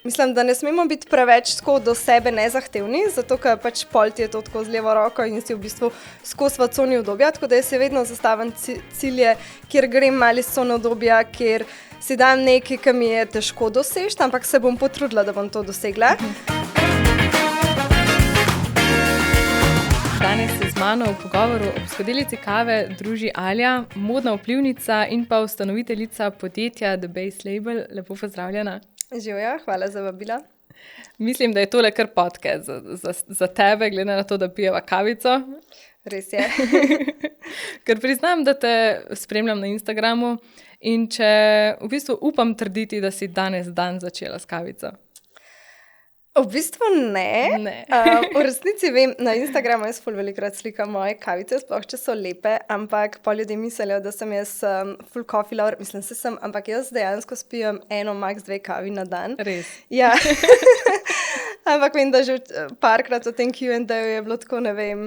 mislim, da ne smemo biti preveč tako do sebe nezahtevni, zato ker pač pol ti je to tako z levo roko in si v bistvu skozi v coni udobja, tako da jaz si vedno zastavim cilje, kjer grem malo iz cone udobja, kjer si dam nekaj, ki mi je težko doseči, ampak se bom potrudila, da bom to dosegla. Danes se z mano v pogovoru ob skodelici kave druži Alja, modna vplivnica in pa ustanoviteljica podjetja The Base Label. Lepo pozdravljena. Živjo, hvala za vabila. Mislim, da je tole kar podcast za tebe, glede na to, da pijeva kavico. Res je. Ker priznam, da te spremljam na Instagramu in če v bistvu upam trditi, da si danes dan začela s kavico. V bistvu ne. V resnici vem, na Instagramu jaz ful velikokrat slikam moje kavice, sploh če so lepe, ampak pa ljudje mislijo, da sem jaz full coffee lover, mislim, se sem, ampak jaz dejansko spijem eno, max 2 kavi na dan. Res? Ja. Ampak vem, da že parkrat v tem Q&A-ju je bilo tako, ne vem,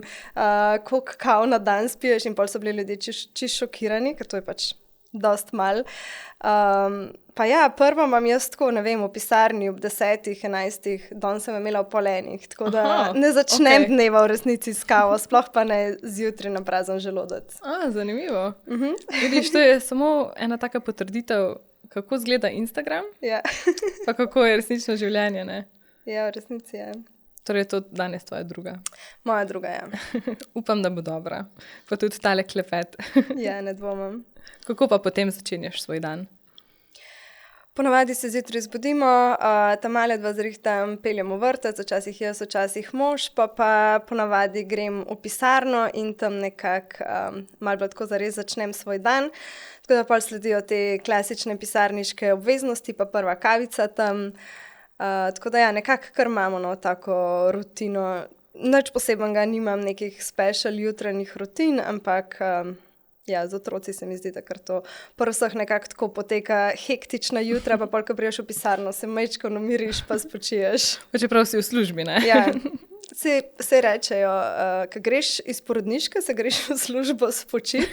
koliko kav na dan spiješ in pol so bili ljudje čisto šokirani, ker to je pač dost mal. Pa ja, prvo imam jaz tako, ne vem, v pisarni ob 10, 11, danes sem imela v pol enih, tako da ne začnem dneva v resnici s kavo, sploh pa ne zjutraj na prazen želodec. Zanimivo. Vidiš, to je samo ena taka potrditev, kako izgleda Instagram, Ja, pa kako je resnično življenje, ne? ja, v resnici je. Torej je to danes tvoja druga. Moja druga, ja. Upam, da bo dobra. Pa tudi tale klepet. Ja, ne dvomim. Kako pa potem začenjaš svoj dan? Ponavadi se zjutraj zbudimo, ta-male 2 zrihtam, peljem v vrtec, včasih jaz, včasih mož, pa ponavadi grem v pisarno in tam nekako malo bolj tako zares začnem svoj dan. Tako da pol sledijo te klasične pisarniške obveznosti, pa prva kavica tam. Tako da ja, nekako kar imamo tako rutino. Nič posebenega nimam, nekih special jutranjih rutin, ampak ja, z otroci se mi zdi, da kar to pri vseh nekako tako poteka hektična jutra, pa pol, ko priješ v pisarno, se majčko namiriš pa spočiješ. Čeprav si v službi, ne? Ja, se rečejo, ko greš iz porodniške, se greš v službo spočiti,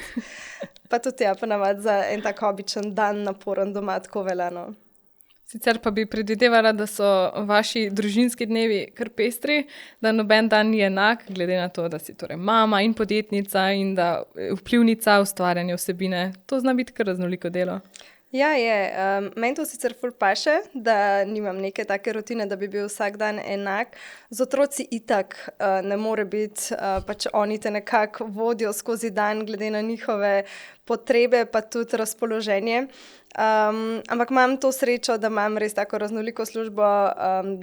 pa tudi ja, ponavadi za en tak običen dan naporen doma tako veljano. Sicer pa bi predvidevala, da so vaši družinski dnevi kar pestri, da noben dan ni enak, glede na to, da si torej mama in podjetnica in da vplivnica ustvarjanja vsebine. To zna biti kar raznoliko delo. Ja, je. Meni to sicer ful paše, da nimam neke take rutine, da bi bil vsak dan enak. Z otroci itak ne more biti, pač oni te nekako vodijo skozi dan, glede na njihove potrebe, pa tudi razpoloženje. Ampak imam to srečo, da imam res tako raznoliko službo,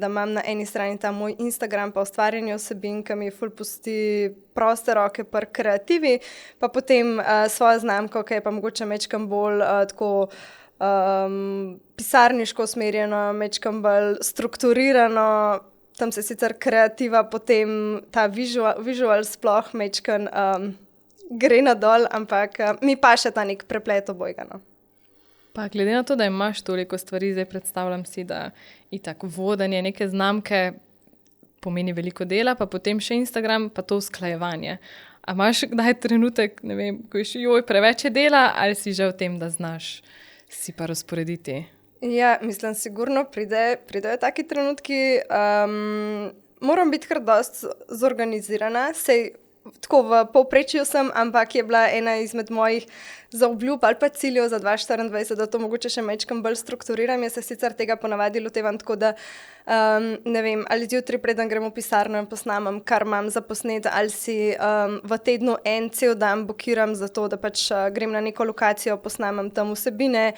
da imam na eni strani ta moj Instagram pa ustvarjanje vsebin, ki mi ful pusti proste roke pri kreativi, pa potem svojo znamko, ki je pa mogoče mečkam bolj tako pisarniško usmerjeno, mečkam bolj strukturirano, tam se sicer kreativa potem ta visual sploh mečkam gre nadol, ampak mi paše ta nek preplet obojga, no. Pa glede na to, da imaš toliko stvari, zdaj predstavljam si, da itak vodenje neke znamke pomeni veliko dela, pa potem še Instagram, pa to usklajevanje. A imaš kdaj trenutek, ne vem, ko je preveč dela, ali si že v tem, da znaš si pa razporediti? Ja, mislim, sigurno pridejo taki trenutki. Moram biti kar dosti zorganizirana, sej tako v povprečju sem, ampak je bila ena izmed mojih zaobljub ali pa ciljev za 2024, da to mogoče še mečkam bolj strukturiram. Jaz se sicer tega ponavadi lotevam tako, da ne vem, ali zjutraj preden grem v pisarno in posnamem, kar imam za posnet, ali si v tednu en cel dan blokiram za to, da pač grem na neko lokacijo, posnamem tam vsebine,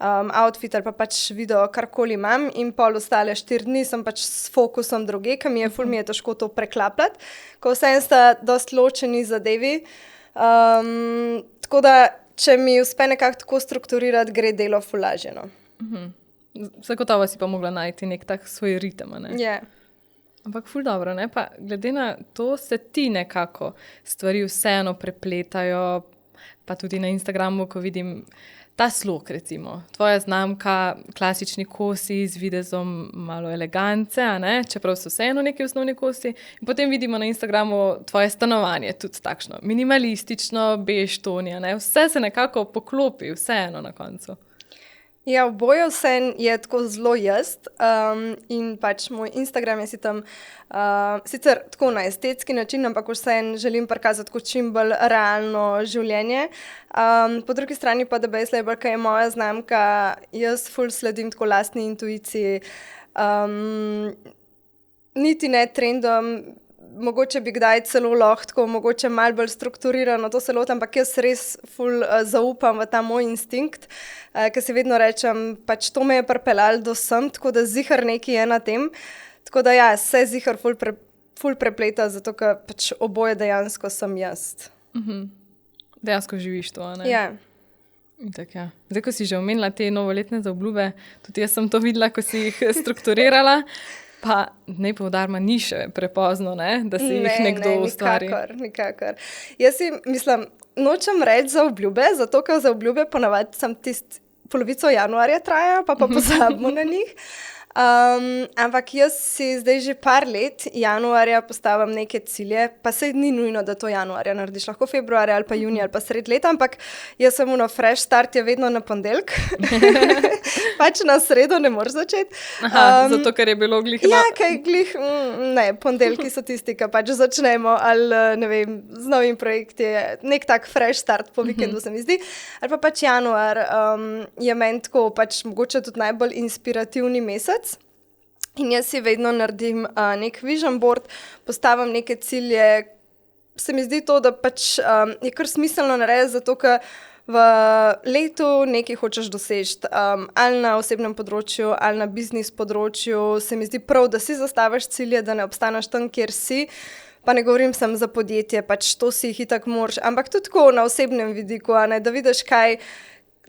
outfit ali pa pač video, karkoli imam in pol ostale 4 dni sem pač s fokusom druge, ker mi je težko to preklapljati, ko vsem sta dosti ločeni zadevi. Tako da, če mi uspe nekako tako strukturirati, gre delo ful lažje, no. Zagotovo si pa mogla najti nek tak svoj ritem, ne? Ja. Ampak ful dobro, ne? Pa glede na to se ti nekako stvari vseeno prepletajo, pa tudi na Instagramu, ko vidim ta slog, recimo. Tvoja znamka, klasični kosi z videzom malo elegance, a ne? Čeprav so vseeno neki osnovni kosi. In potem vidimo na Instagramu tvoje stanovanje, tudi takšno minimalistično, bež tonja, ne? Vse se nekako poklopi, vseeno na koncu. Ja, oboje vse je tako zelo jaz in pač moj Instagram je si tam sicer tako na estetski način, ampak vse želim prikazati kot čim bolj realno življenje. Po drugi strani pa The Base Label, ki je moja znamka, jaz ful sledim tako lastni intuiciji, niti ne trendom. Mogoče bi kdaj celo lahko, mogoče malo bolj strukturirano to se lotim, ampak jaz res ful zaupam v ta moj instinkt, ker si vedno rečem, pač to me je pripeljalo do sem, tako da zihar nekaj je na tem. Tako da ja, se zihar ful prepleta, zato ker pač oboje dejansko sem jaz. Dejansko živiš to, a ne? Ja. Tak, ja. Zdaj, ko si že omenila te novoletne zaobljube, tudi jaz sem to videla, ko si jih strukturirala. Pa ne poudarma, ni še prepozno, ne? Da si jih nekdo ustvari. Nikakor. Jaz si mislim, nočem reči za obljube, zato ker za obljube ponavadi sem polovico januarja trajajo, pa pozabimo na njih. Ampak jaz si zdaj že par let januarja postavim neke cilje, pa sej ni nujno, da to januarja narediš, lahko februarja ali pa junija ali pa sred leta, ampak jaz sem fresh start je vedno na ponedeljek, pač na sredo ne moreš začeti. Zato, ker je bilo glih. Ja, kaj glih, ponedeljki so tisti, ki pač začnemo ali ne vem, z novim projekti, nek tak fresh start po vikendu se mi zdi, ali pa pač januar je meni tako pač mogoče tudi najbolj inspirativni mesec. In jaz si vedno naredim nek vision board, postavim neke cilje. Se mi zdi to, da pač je kar smiselno narediti, zato ker v letu nekaj hočeš doseči, ali na osebnem področju, ali na biznis področju. Se mi zdi prav, da si zastaviš cilje, da ne obstaneš tam, kjer si. Pa ne govorim samo za podjetje, pač to si jih itak moraš, ampak tudi tako na osebnem vidiku, da vidiš kaj.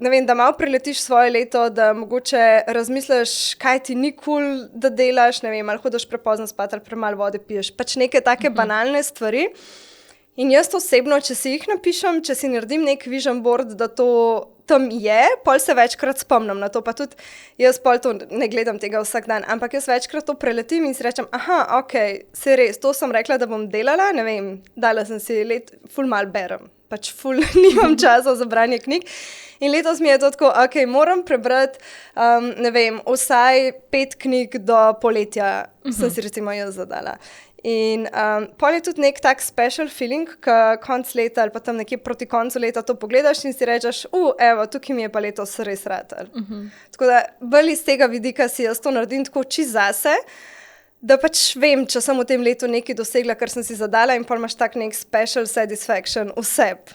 Ne vem, da malo preletiš svoje leto, da mogoče razmisliš, kaj ti ni cool, da delaš, ne vem, ali hodiš prepozno spat, ali premalo vode piješ. Pač neke take banalne stvari. In jaz osebno, če si jih napišem, če si naredim nek vision board, da to tam je, pol se večkrat spomnim na to, pa tudi jaz pol to ne gledam tega vsak dan, ampak jaz večkrat to preletim in si rečem, se res, to sem rekla, da bom delala, ne vem, dala sem si ful mal berem. Pač ful nimam časa za branje knjig. In letos mi je to tako, moram prebrati, ne vem, vsaj 5 knjig do poletja, sem si recimo jaz zadala. In pol je tudi nek tak special feeling, ko konc leta ali pa tam nekje proti koncu leta to pogledaš in si rečeš, evo, tukaj mi je pa letos res ratal. Tako da bolj iz tega vidika si jaz to naredim tako čisto zase, da pač vem, če sem v tem letu nekaj dosegla, kar sem si zadala in pol imaš tak nek special satisfaction vseb.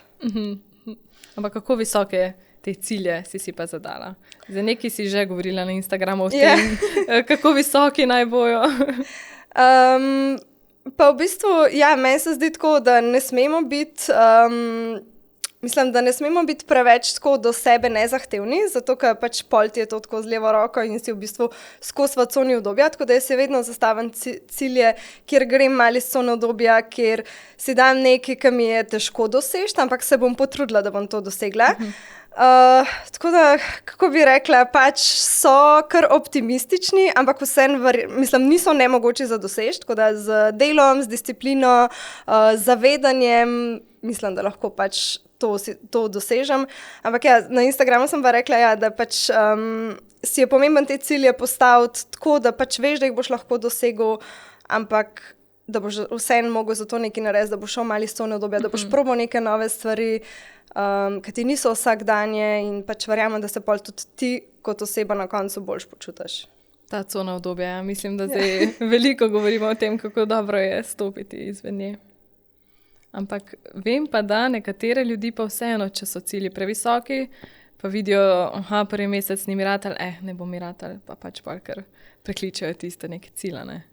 Ampak kako visoke te cilje si pa zadala? Za nekaj si že govorila na Instagramu o tem, kako visoki naj bojo. Pa v bistvu, meni se zdi tako, da ne smemo biti... Mislim, da ne smemo biti preveč tako do sebe nezahtevni, zato ker pač pol ti je to tako z levo roko in si v bistvu skozi v coni udobja, tako da jaz si vedno zastavim cilje, kjer grem malo iz cone udobja, kjer si dam nekaj, ki mi je težko doseči, ampak se bom potrudila, da bom to dosegla. Tako da, kako bi rekla, pač so kar optimistični, ampak vseeno, mislim, niso nemogoči za doseči, tako da z delom, z disciplino, zavedanjem, mislim, da lahko pač to dosežem. Ampak na Instagramu sem pa rekla, da pač si je pomemben te cilje postaviti tako, da pač veš, da jih boš lahko dosegel, ampak da boš vseeno mogel za to nekaj narediti, da boš šel malo iz cone udobja, da boš probal neke nove stvari, ki ti niso vsakdanje in pač verjamem, da se pol tudi ti kot oseba na koncu boljš počutiš. Ta cona udobja, mislim, da zdaj veliko govorimo o tem, kako dobro je stopiti izven nje. Ampak vem pa, da nekatere ljudi pa vseeno, če so cilji previsoki, pa vidijo, prvi mesec ni mi ratal, ne bo mi ratal, pa pač kar prekličajo tiste neke cilje, ne?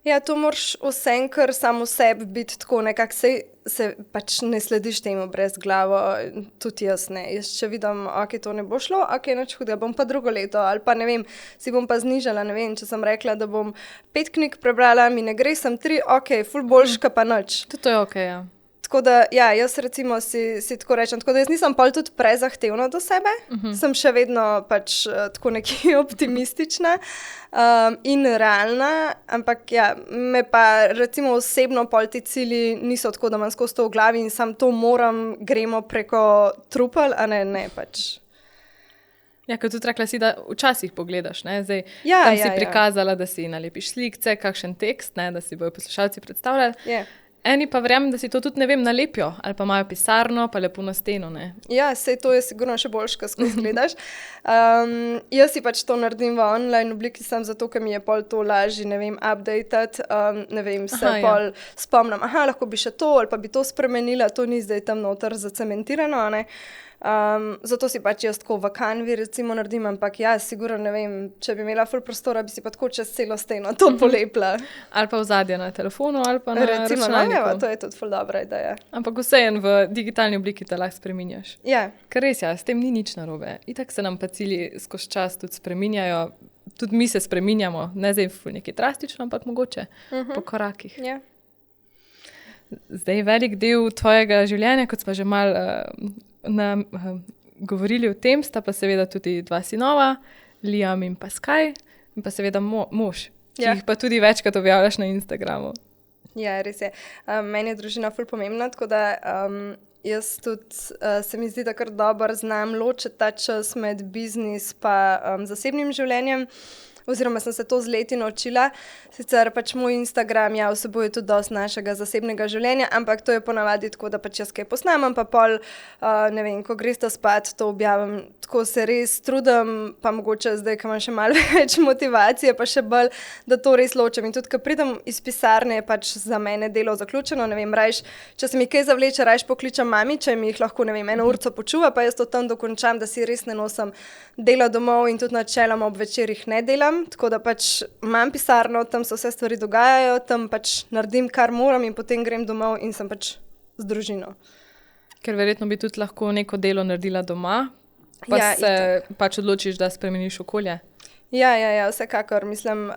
Ja, to moraš vsem, kar samo sebi biti tako nekako, se pač ne slediš temu brez glavo, tudi jaz ne. Jaz če vidim, to ne bo šlo, nič hudega, bom pa drugo leto, ali pa ne vem, si bom pa znižala, ne vem, če sem rekla, da bom 5 knjig prebrala, mi ne gre, sem 3, ful boljška pa nič. To je ja. Tako da, jaz recimo si tako rečem, tako da jaz nisem pol tudi prezahtevna do sebe, sem še vedno pač tako nekje optimistična in realna, ampak me pa recimo osebno pol ti cilji niso tako, da imam skozi to v glavi in sam to gremo preko trupel, a ne pač. Ja, kot tudi rekla si, da včasih pogledaš, ne? Zdaj, Ja, tam ja, si ja. prikazala, da si nalepiš slikce, kakšen tekst, ne? Da si bojo poslušalci predstavljali. Je. Eni pa verjamem, da si to tudi, ne vem, nalepijo ali pa imajo pisarno, pa lepo na steno, ne? Ja, sej to je sigurno še boljš, ko skozi gledaš. Jaz si pač to naredim v online obliki, sam zato, ker mi je pol to lažje, ne vem, updatati, ne vem, se Aha, ja. pol spomnim, lahko bi še to ali pa bi to spremenila, to ni zdaj tam noter zacementirano, a ne. Zato si pač jaz tako v Canvi recimo naredim, ampak ja, sigurno, ne vem, če bi imela ful prostora, bi si pa tako čez celo steno to polepila. Ali pa ozadje na telefonu, ali pa na Recimo, no, računalniku. evo, to je tudi ful dobra ideja. Ampak vseeno v digitalni obliki te lahko spreminjaš. Ja, Ker res, ja, s tem ni nič narobe. Itak se nam pa cilji skozi čas tudi spreminjajo. Tudi mi se spreminjamo, ne zdaj ful nekaj drastično, ampak mogoče po korakih. ja. Zdaj velik del tvojega življenja, kot smo že malo govorili o tem, sta pa seveda tudi dva sinova, Liam in pa Sky, in pa seveda mož, ki Ja. jih pa tudi večkrat objavljaš na Instagramu. Ja, res je. Meni je družina ful pomembna, tako da jaz tudi se mi zdi, da kar dobro znam ločiti ta čas med biznis pa zasebnim življenjem. Oziroma sem se to z leti naučila. Sicer pač moj Instagram vsebuje tudi dosti našega zasebnega življenja, ampak to je ponavadi tako, da pač jaz kaj posnamem, pa pol, ne vem, ko greste spat, to objavim. Tako se res trudim, pa mogoče zdaj, ko imam še malo več motivacije, pa še bolj, da to res ločem. In tudi, ko pridem iz pisarne, je pač za mene delo zaključeno. Ne vem, če se mi kaj zavleče, rajš pokličem mami, če mi jih lahko, ne vem, 1 uro počuva, pa jaz to tam dokončam, da si res ne nosim dela domov in tudi načeloma ob večerih ne delam. Tako da pač imam pisarno, tam se vse stvari dogajajo, tam pač naredim, kar moram in potem grem domov in sem pač z družino. Ker verjetno bi tudi lahko neko delo naredila doma, pa Ja, se pač odločiš, da spremeniš okolje. Ja, vsekakor. Mislim,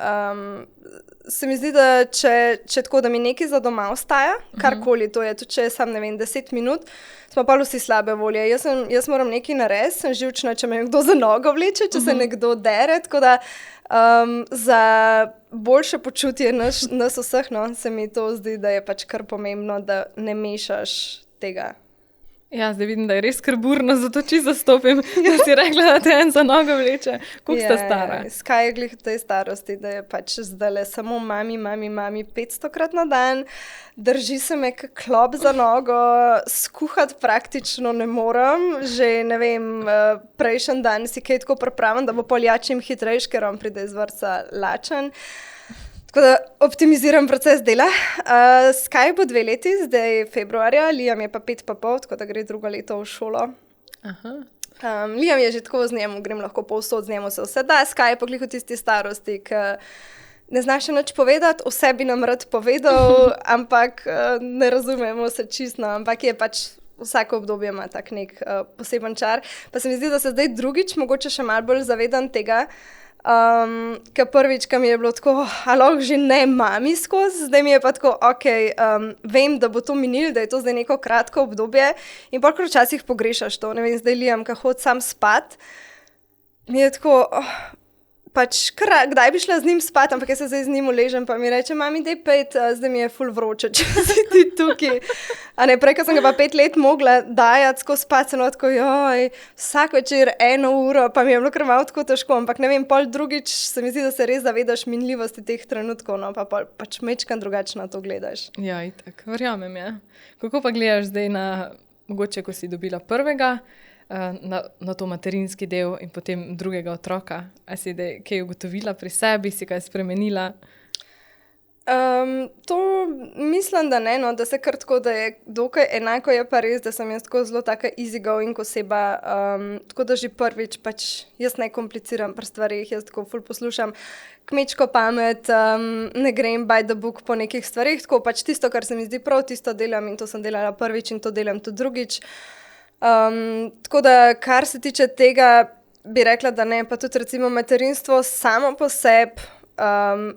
se mi zdi, da če tako, da mi nekaj za doma ostaja, karkoli to je, tudi če je sam, ne vem, 10 minut, smo pa vsi slabe volje. Jaz moram nekaj narediti, sem živčna, če me nekdo za nogo vleče, če se nekdo dere, tako da za boljše počutje nas vseh, no, se mi to zdi, da je pač kar pomembno, da ne mešaš tega. Ja, zdaj vidim, da je res krburno, zato čisto zastopim, da si rekla, da te en za nogo vleče. Koliko sta stara? Skaj je glih v tej starosti, da je pač zdajle samo mami 500-krat na dan, drži se me kak klop za nogo, skuhati praktično ne morem, že ne vem, prejšnji dan si kaj tako pripravim, da bo pol jačim hitrejš, ker on pride iz vrtca lačen. Tako da optimiziram proces dela. Sky bo 2 leti, zdaj februarja, Liam je pa 5,5, tako da gre 2. leto v šolo. Aha. Liam je že tako z njim, grem lahko povsod, z njim se vse da. Sky je pa glih v tisti starosti, ki ne zna še nič povedati, o sebi nam rad povedal, ampak ne razumemo se čisto, ampak je pač vsako obdobje ima tak nek poseben čar. Pa se mi zdi, da se zdaj drugič mogoče še malo bolj zavedam tega, ker prvič, ko mi je bilo tako, lahko že ne mami skozi, zdaj mi je pa tako, vem, da bo to minilo, da je to zdaj neko kratko obdobje in pol včasih pogrešaš to, ne vem, zdaj Liam, ko hodi sam spat, mi je tako, pač kdaj bi šla z njim spat, ampak jaz se zdaj z njim uležem, pa mi reče, mami, daj pejt, zdaj mi je ful vroče, če si ti tukaj. A ne, prej, ko sem ga pa 5 let mogla dajati skozi spat, sem tako, vsak večer 1 uro, pa mi je bilo kar malo tako težko, ampak ne vem, pol drugič se mi zdi, da se res zavedaš minljivosti teh trenutkov, no, pa pol pač mečkan drugače na to gledaš. Ja, itak, verjamem, ja. Kako pa gledaš zdaj na, mogoče, ko si dobila prvega, na to materinski del in potem drugega otroka? A si kaj ugotovila pri sebi, si kaj spremenila? To mislim, da ne, no, da se kar tako, da je dokaj enako, je pa res, da sem jaz tako zelo taka easygoing oseba, tako da že prvič pač jaz ne kompliciram pri stvarih, jaz tako ful poslušam kmečko pamet, ne grem by the book po nekih stvarih, tako pač tisto, kar se mi zdi prav, tisto delam in to sem delala prvič in to delam tudi drugič. Tako da, kar se tiče tega, bi rekla, da ne, pa tudi recimo materinstvo samo po sebi,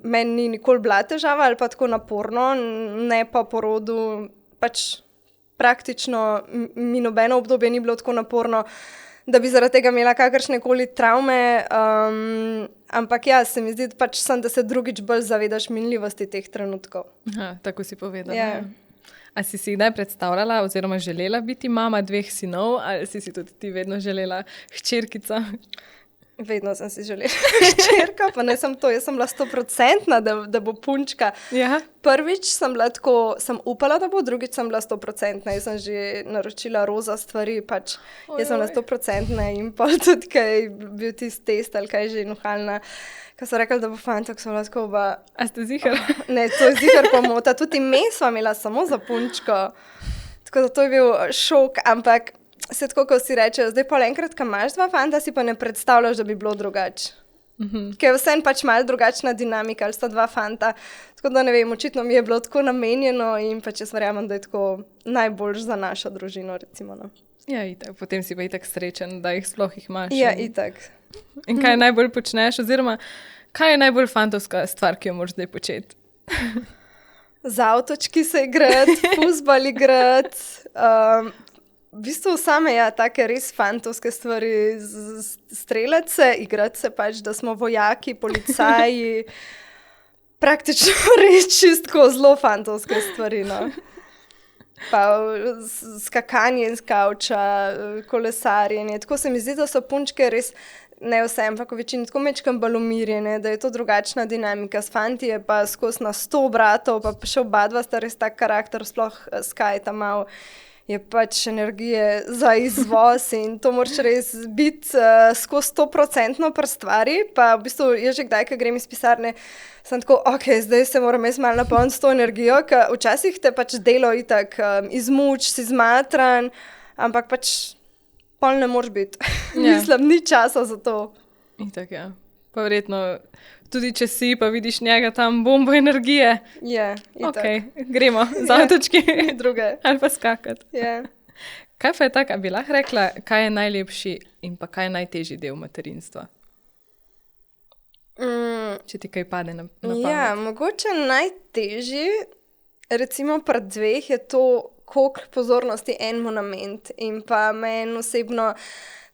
meni ni nikoli bila težava ali pa tako naporno, ne pa po rodu, pač praktično mi nobeno obdobje ni bilo tako naporno, da bi zaradi tega imela kakršnekoli travme, ampak ja, se mi zdi pač da se drugič bolj zavedaš minljivosti teh trenutkov. Aha, tako si povedala. Ja. A si kdaj predstavljala oziroma želela biti mama 2 sinov ali si tudi ti vedno želela hčerkico? Vedno sem si želela hčerko, pa ne sem to, jaz sem bila 100%, da bo punčka. Ja. Prvič sem bila tako, sem upala, da bo, drugič sem bila 100%, jaz sem že naročila roza stvari, pač jaz sem bila 100% in pa tudi, kaj je bil tisti test ali kaj že nuhalna, ko so rekli, da bo fantok, sem bila tako ba... A ste zihar? Ne, to je zihar pomota, tudi ime sva imela samo za punčko, tako da to je bil šok, ampak se tako, ko si rečejo, zdaj pa enkrat, ko imaš dva fanta, si pa ne predstavljaš, da bi bilo drugače. Ker je vsem pač malo drugačna dinamika, ali sta dva fanta. Tako da ne vem, očitno mi je bilo tako namenjeno in pač jaz verjamem, da je tako najboljš za našo družino, recimo. No. Ja, itak. Potem si pa itak srečen, da jih sploh imaš. Ja, itak. In kaj najbolj počneš, oziroma kaj je najbolj fantovska stvar, ki jo moraš zdaj početi? Z avtočki se igrati, fuzbal igrati, v bistvu same, ja, take res fantovske stvari, streljati se, igrati se pač, da smo vojaki, policaji, praktično res čistko zelo fantovske stvari, no. Pa skakanje z kavča, kolesarjenje, tako se mi zdi, da so punčke res, ne vse, ampak v večini tako mečkam balomirjene, da je to drugačna dinamika, s fanti je pa skozi na 100 bratov, pa še oba dva sta res tak karakter, sploh Sky ta mal, je pač energije za izvoz in to moraš res biti skozi 100% pri stvari, pa v bistvu jaz že kdaj, ko grem iz pisarne, sem tako, ok, zdaj se moram jaz malo napolniti s to energijo, ker včasih te pač delo itak izmuč, si zmatran, ampak pač pol ne moraš biti. Ja. Mislim, ni časa za to. Itak, ja. Pa verjetno, tudi če si, pa vidiš njega tam bombo energije. Ja, itak. Ok, gremo za avtočki. Druge. Ali pa skakati. Ja. Kaj pa je tako, bi lahko rekla, kaj je najlepši in pa kaj je najtežji del materinstva? Če ti kaj pade na pamet. Ja, mogoče najtežji, recimo pri dveh je to, koliko pozornosti enemu nameniti in pa meni osebno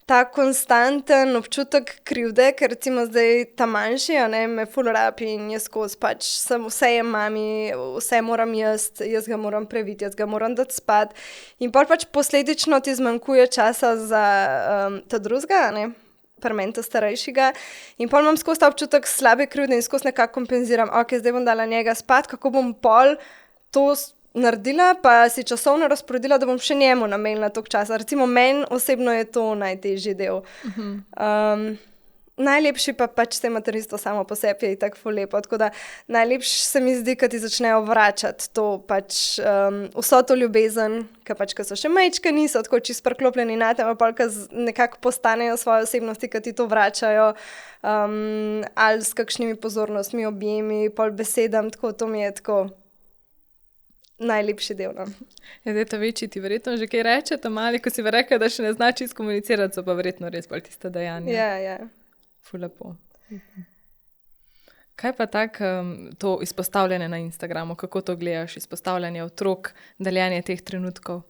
ta konstanten občutek krivde, ker recimo zdaj ta manjši, ne, me ful rabi in jaz skozi pač sem, vse je mami, vse moram jaz ga moram previti, jaz ga moram dati spat in pač posledično ti zmanjkuje časa za ta drugega, ne, pri meni ta starejšega in pol imam skozi ta občutek slabe krivde in skozi nekako kompenziram, ok, zdaj bom dala njega spat, kako bom pol to naredila, pa si časovno razporedila, da bom še njemu namenila toliko časa. Recimo, meni osebno je to najtežji del. Najlepši pa pač se materinstvo samo po sebi je tako ful lepo, tako da najlepši se mi zdi, kad ti začnejo vračati to pač vso to ljubezen, kad so še majčkani, so tako čisto preklopljeni na tem, pa kad nekako postanejo svoje osebnosti, kad ti to vračajo, ali s kakšnimi pozornostmi, objemi, pol besedam, tako to mi je tako najlepši del. No. Ja, zdaj ta večji ti verjetno že kaj reče, ta mali, ko si rekel, da še ne zna čisto komunicirati, so pa verjetno res bolj tiste dejanja. Ja, ja. Ful lepo. Kaj pa tako to izpostavljanje na Instagramu, kako to gledaš, izpostavljanje otrok, deljenje teh trenutkov?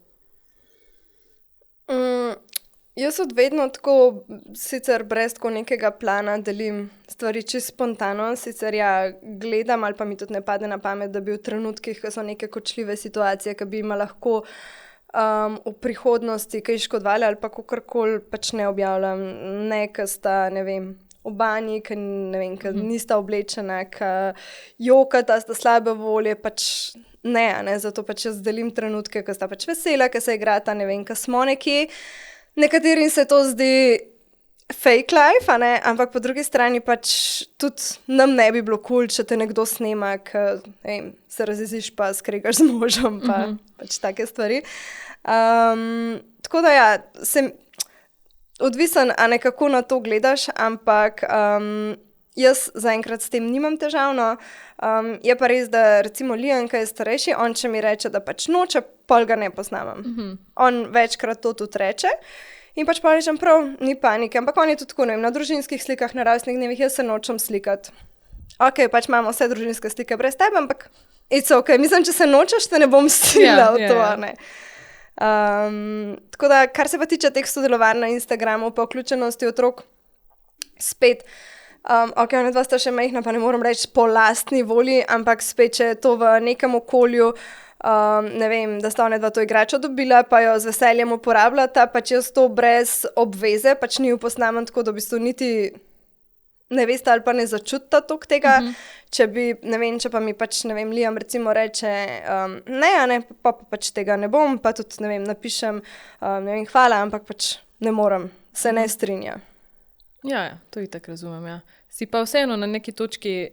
Jaz vedno tako, sicer brez tako nekega plana, delim stvari čisto spontano, sicer ja, gledam ali pa mi tudi ne pade na pamet, da bi v trenutkih, ko so neke kočljive situacije, ki bi ima lahko v prihodnosti kaj škodovali ali pa kakorkoli pač ne objavljam, ne, ko sta, ne vem, v banji, ko nista oblečena, ko jokata, sta slabe volje, pač ne, zato pač jaz delim trenutke, ko sta pač vesela, ko se igrata, ne vem, ko smo nekje. Nekaterim se to zdi fake life, ampak po drugi strani pač tudi nam ne bi bilo cool, če te nekdo snema, se razjeziš pa skregaš z možem, pa pač take stvari. Tako da ja, sem odvisen, a nekako na to gledaš, ampak jaz zaenkrat s tem nimam težavno. Je pa res, da recimo Liam, ki je starejši, on če mi reče, da pač noče, pol ga ne poznamem. On večkrat to tudi reče in pač pa rečem prav, ni panike, ampak on je tudi tako, ne vem, na družinskih slikah, na rojstnih dnevih, jaz se nočem slikati. Ok, pač imamo vse družinske slike brez tebe, ampak it's ok, mislim, če se nočeš, te ne bom stila v to, ne. Tako da, kar se pa tiče teh sodelovanj na Instagramu, pa vključenosti otrok, spet, ok, ona dva sta še majhna, pa ne moram reči po lastni volji, ampak spet, če je to v nekem okolju, ne vem, da sta ona dva to igračo dobila, pa jo z veseljem uporabljata, pač jaz to brez obveze, pač ni jo posnamem tako, da v bistvu niti ne veste ali pa ne začutite toliko tega. Če bi, ne vem, če pa mi pač, ne vem, Liam recimo reče, ne, pa pač tega ne bom, pa tudi, ne vem, napišem, ne vem, hvala, ampak pač ne morem, se ne strinja. Ja, to itak razumem, ja. Si pa vseeno na neki točki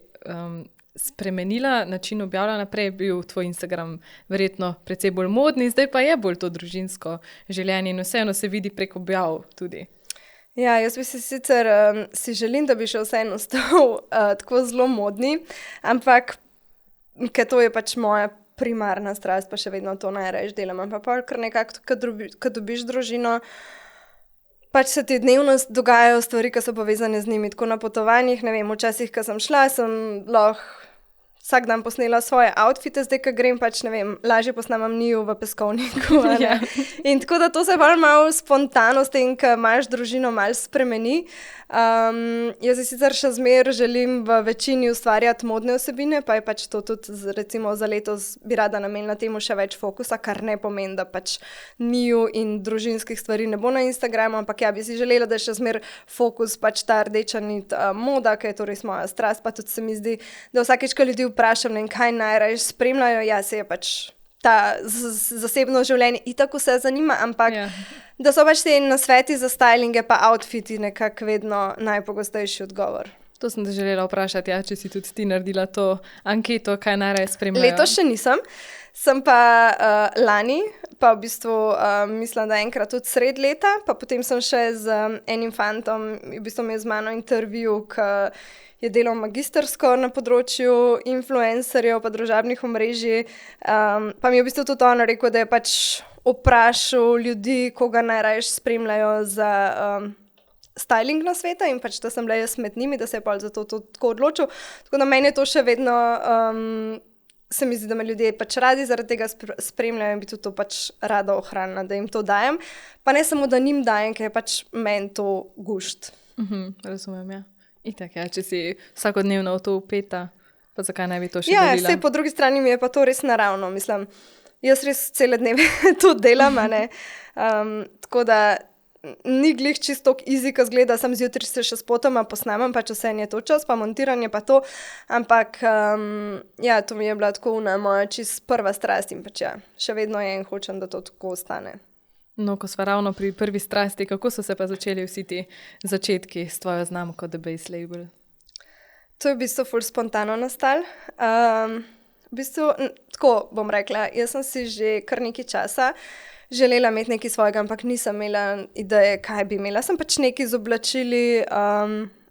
spremenila način objavljanja, prej je bil tvoj Instagram verjetno precej bolj modni, zdaj pa je bolj to družinsko življenje in vseeno se vidi prek objav tudi. Ja, jaz bi si sicer si želim, da bi še vseeno ostal tako zelo modni, ampak ker to je pač moja primarna strast, pa še vedno to najraje delam. Ampak pa kar nekako, ko dobiš družino, pač se ti dnevno dogajajo stvari, ki so povezane z njimi. Tako na potovanjih, ne vem, včasih, ko sem šla, sem lahko vsak dan posnela svoje outfite, zdaj, ko grem, pač ne vem, lažje posnamem njiju v peskovniku. Ja. In tako da to se malo spontano s tem, ko imaš družino, malo spremeni. Jaz si sicer še zmeraj želim v večini ustvarjati modne vsebine, pa je pač to tudi recimo za letos bi rada namenila temu še več fokusa, kar ne pomeni, da pač njiju in družinskih stvari ne bo na Instagramu, ampak ja, bi si želela, da je še zmeraj fokus pač ta rdeča nit moda, ki je to res moja strast, pa tudi se mi zdi, da vsakeč, ko ljudi vprašam, ne vem, kaj najraje spremljajo, ja, se je pač ta zasebno življenje itak vse zanima, ampak da so pač te nasveti za stylinge pa outfiti nekako vedno najpogostejši odgovor. To sem te želela vprašati, ja, če si tudi ti naredila to anketo, kaj najraje spremljajo. Letos še nisem, sem pa lani, pa v bistvu mislim, da enkrat tudi sred leta, pa potem sem še z enim fantom, v bistvu mi je z mano intervju, ki je delal magistersko na področju influencerjev pa družabnih omrežij, pa mi je v bistvu tudi on rekel, da je pač vprašal ljudi, koga najraje spremljajo za styling na sveta in pač, da sem bila jaz med njimi, da se je pa zato to tako odločil. Tako da meni je to še vedno, se mi zdi, da me ljudje pač radi zaradi tega spremljajo in bi tudi to pač rada ohranila, da jim to dajem. Pa ne samo, da njim dajem, ker je pač meni to gušt. Razumem, ja. Itak, ja, če si vsakodnevno v to upeta, pa zakaj ne bi to še delila? Ja, sej po drugi strani mi je pa to res naravno, mislim. Jaz res cele dneve to delam, a ne. Tako da ni glih čisto tako easy, ko zgleda, sem zjutraj se še spotoma posnamem, pač vse je to čas, pa montiranje pa to, ampak ja, to mi je bila tako moja čist prva strast in pač ja, še vedno je in hočem, da to tako ostane. No, ko sva ravno pri prvi strasti, kako so se pa začeli vsi ti začetki s tvojo znamko The Base Label? To je v bistvu ful spontano nastalo. V bistvu, tako bom rekla, jaz sem si že kar nekaj časa želela imeti nekaj svojega, ampak nisem imela ideje, kaj bi imela. Sem pač nekaj z oblačili,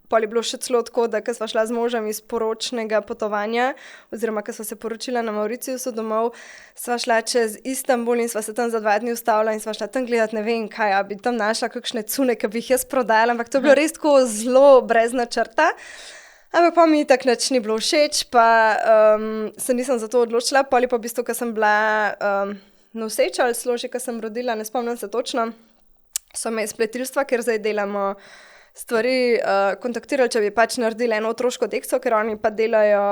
pol je bilo še celo tako, da ko sva šla z možem iz poročnega potovanja, oziroma ko sva se poročila na Mauritiusu domov, sva šla čez Istanbul in sva se tam za 2 dni ustavila in sva šla tam gledati, ne vem kaj, a bi tam našla kakšne cune, ki bi jih jaz prodajala, ampak to je bilo res tako zelo brez načrta. Ampak pa mi tak nič ni bilo všeč, pa se nisem za to odločila, pol je pa v bistvu, ko sem bila noseča ali celo že, ko sem rodila, ne spomnim se točno, so me iz pletilstva, ker zdaj delamo stvari, kontaktirali, če bi pač naredili eno otroško dekco, ker oni pa delajo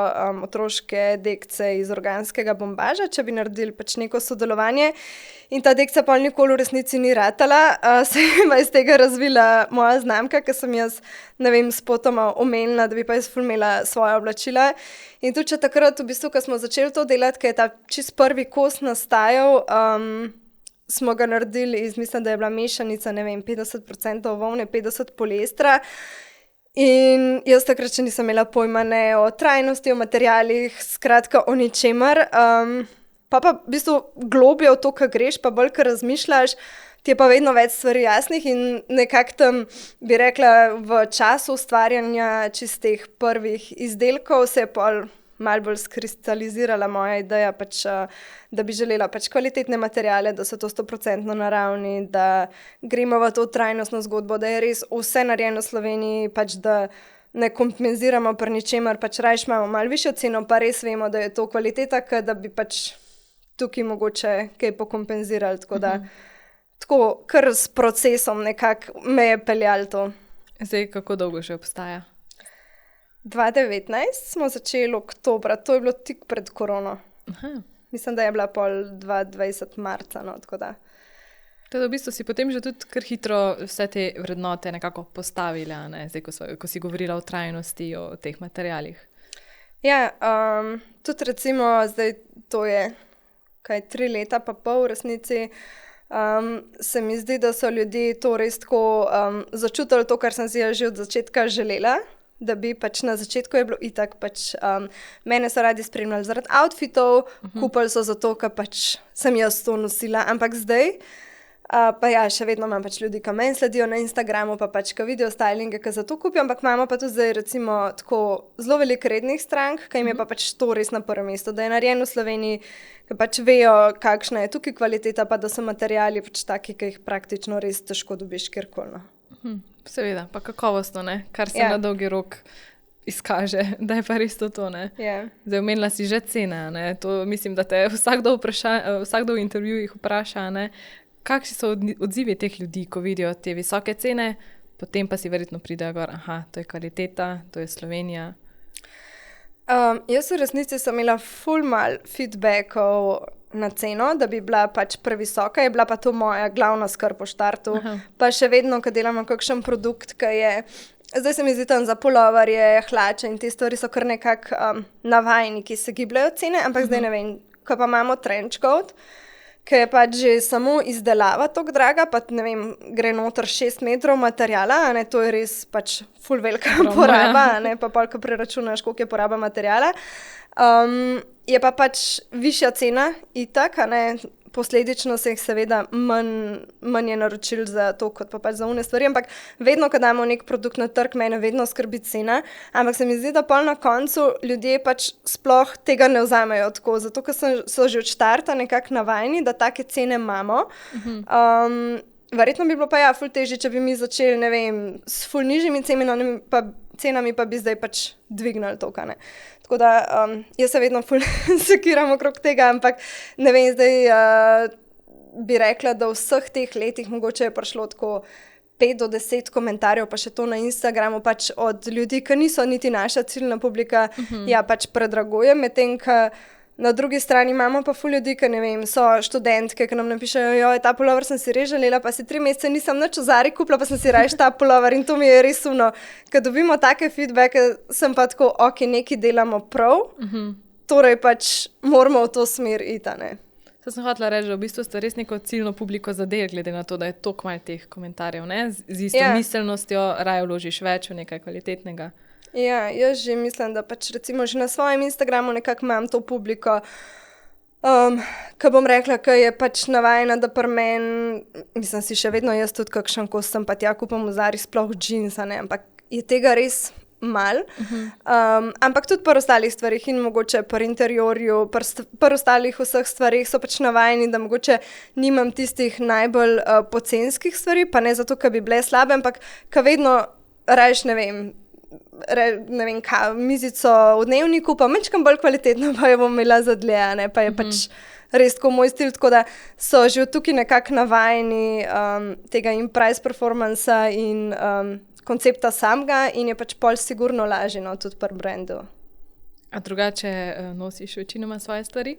otroške dekce iz organskega bombaža, če bi naredili pač neko sodelovanje. In ta dekca pa nikoli v resnici ni ratala, se je pa iz tega razvila moja znamka, ker sem jaz, ne vem, spotoma omenila, da bi pa jaz ful imela svoja oblačila. In tudi če takrat, v bistvu, ko smo začeli to delati, ker je ta čist prvi kos nastajal, smo ga naredili iz, mislim, da je bila mešanica, ne vem, 50% volne, 50% poliestra. In jaz takrat še nisem imela pojma ne o trajnosti, o materialih, skratka o ničemer. Pa v bistvu globje v to, ko greš, pa bolj, ko razmišljaš, ti je pa vedno več stvari jasnih in nekako tam, bi rekla, v času ustvarjanja čistih prvih izdelkov se je pol malo bolj skristalizirala moja ideja, pač, da bi želela pač kvalitetne materiale, da so to 100% naravni, da gremo v to trajnostno zgodbo, da je res vse narejeno v Sloveniji, pač da ne kompenziramo pri ničemer, pač rajš imamo malo višjo ceno, pa res vemo, da je to kvaliteta, da bi pač tukaj mogoče kaj pokompenzirali, tako da tako kar s procesom nekako me je peljalo to. Zdaj, kako dolgo že obstaja? 2019 smo začeli oktobra, to je bilo tik pred korono. Aha. Mislim, da je bila pol 2020 marca, no, tako da. Teda v bistvu si potem že tudi kar hitro vse te vrednote nekako postavila, ne? Zdaj, ko si govorila o trajnosti, o teh materialih. Ja, tudi recimo zdaj to je 3 leta pa pol v resnici, se mi zdi, da so ljudje to res tako začutili to, kar sem si že od začetka želela, da bi pač na začetku je bilo itak pač, mene so radi spremljali zaradi outfitov, kupili so zato, ker pač sem jaz to nosila, ampak zdaj, pa ja, še vedno imam pač ljudi, ki meni sledijo na Instagramu, pa pač, ki vidijo stylinge, ki za to kupijo, ampak imamo pa tudi zdaj recimo tako zelo veliko rednih strank, ki jim je pa pač to res na prvem mestu, da je narejen v Sloveniji, ki pač vejo, kakšna je tukaj kvaliteta, pa da so materiali pač taki, ki jih praktično res težko dobiš kjerkoli. Seveda, pa kakovostno, ne? Kar se na dolgi rok izkaže, da je pa res to, ne? Zdaj, omenila si že cene, ne? To mislim, da te vsakdo v intervjujih vpraša, ne? Kakšni so odzivi teh ljudi, ko vidijo te visoke cene, potem pa si verjetno pridejo gor, to je kvaliteta, to je Slovenija. Jaz v resnici sem imela ful mal feedbackov na ceno, da bi bila pač previsoka, je bila pa to moja glavna skrb po štartu. Pa še vedno, ko delamo kakšen produkt, ki je, zdaj se mi zdi tam za puloverje, hlače in te stvari so kar nekako navajni, ki se gibljajo cene, ampak zdaj ne vem, ko pa imamo trench coat, ki je pač že samo izdelava tako draga, pa ne vem, gre noter 6 metrov materijala, ne, to je res pač ful velika poraba, ne, pa pol, ko preračunaš, koliko je poraba materijala. Je pa pač višja cena itak, ne, posledično se jih seveda manj je naročil za to, kot pa pač za une stvari, ampak vedno, ko damo nek produkt na trg, mene vedno skrbi cena, ampak se mi zdi, da pol na koncu ljudje pač sploh tega ne vzamejo tako, zato ker so že od štarta nekako navajeni, da take cene imamo. Verjetno bi bilo pa ja ful težje, če bi mi začeli, ne vem, s ful nižjimi cenami pa bi zdaj pač dvignili to, ne. Tako da jaz se vedno ful sekiram okrog tega, ampak ne vem, zdaj bi rekla, da v vseh teh letih mogoče je prišlo tako 5 do 10 komentarjev, pa še to na Instagramu, pač od ljudi, ki niso niti naša ciljna publika, ja, pač predraguje, medtem, ko na drugi strani imamo pa ful ljudi, ki ne vem, so študentke, ki nam napišejo, joj, ta pulover sem si res želela, pa si 3 mesece nisem nič v Zari kupila, pa sem si rajš ta pulover in to mi je res umno. Ko dobimo take feedbacke, sem pa tako, ok, nekaj delamo prav, torej pač moramo v to smer iti, ne. To sem hotela reči, da v bistvu ste res neko ciljno publiko zadeli, glede na to, da je toliko malo teh komentarjev, ne? Z isto miselnostjo raje vložiš več v nekaj kvalitetnega. Ja, jaz že mislim, da pač recimo že na svojem Instagramu nekako imam to publiko, ko bom rekla, ko je pač navajena, da pri meni, mislim si še vedno jaz tudi kakšen kos sem pa tja kupam v Zari, sploh džinsa, ne, ampak je tega res mal, ampak tudi pri ostalih stvarih in mogoče pri interiorju, pri ostalih vseh stvarih so pač navajeni, da mogoče nimam tistih najbolj pocenskih stvari, pa ne zato, ker bi bile slabe, ampak ko vedno rajš, ne vem, mizico v dnevniku, pa mečkam bolj kvalitetno, pa jo bom imela za dlje, ne, pa je pač res tako moj stil, tako da so že tukaj nekako navajeni tega in price performansa in koncepta samega in je pač pol sigurno lažje, no, tudi pri brandu. A drugače nosiš večinoma svoje stvari?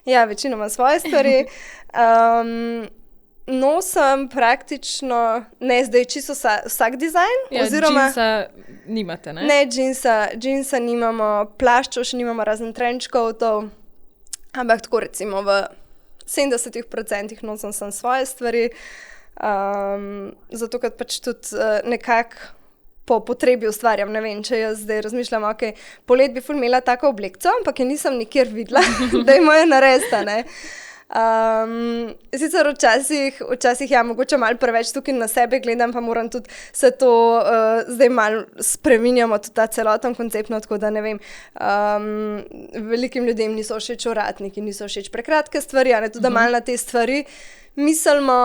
Ja, večinoma svoje stvari. Nosim praktično, ne zdaj čisto vsak dizajn. Ja, oziroma, džinsa nimate, ne? Ne, džinsa nimamo, plaščov še nimamo, razen trench coatov, ampak tako recimo v 70% nosim sem svoje stvari, zato ker pač tudi nekako po potrebi ustvarjam, ne vem, če jaz zdaj razmišljam, ok, polet bi ful imela tako oblekco, ampak je nisem nikjer videla, da jo moja narediti, ne. Sicer včasih ja, mogoče malo preveč tukaj na sebe gledam, pa moram tudi se to zdaj malo spreminjamo, tudi ta celoten koncept, no, tako da ne vem, velikim ljudem niso všeč ovratniki, niso všeč prekratke stvari, a ne, tudi malo na te stvari mislimo,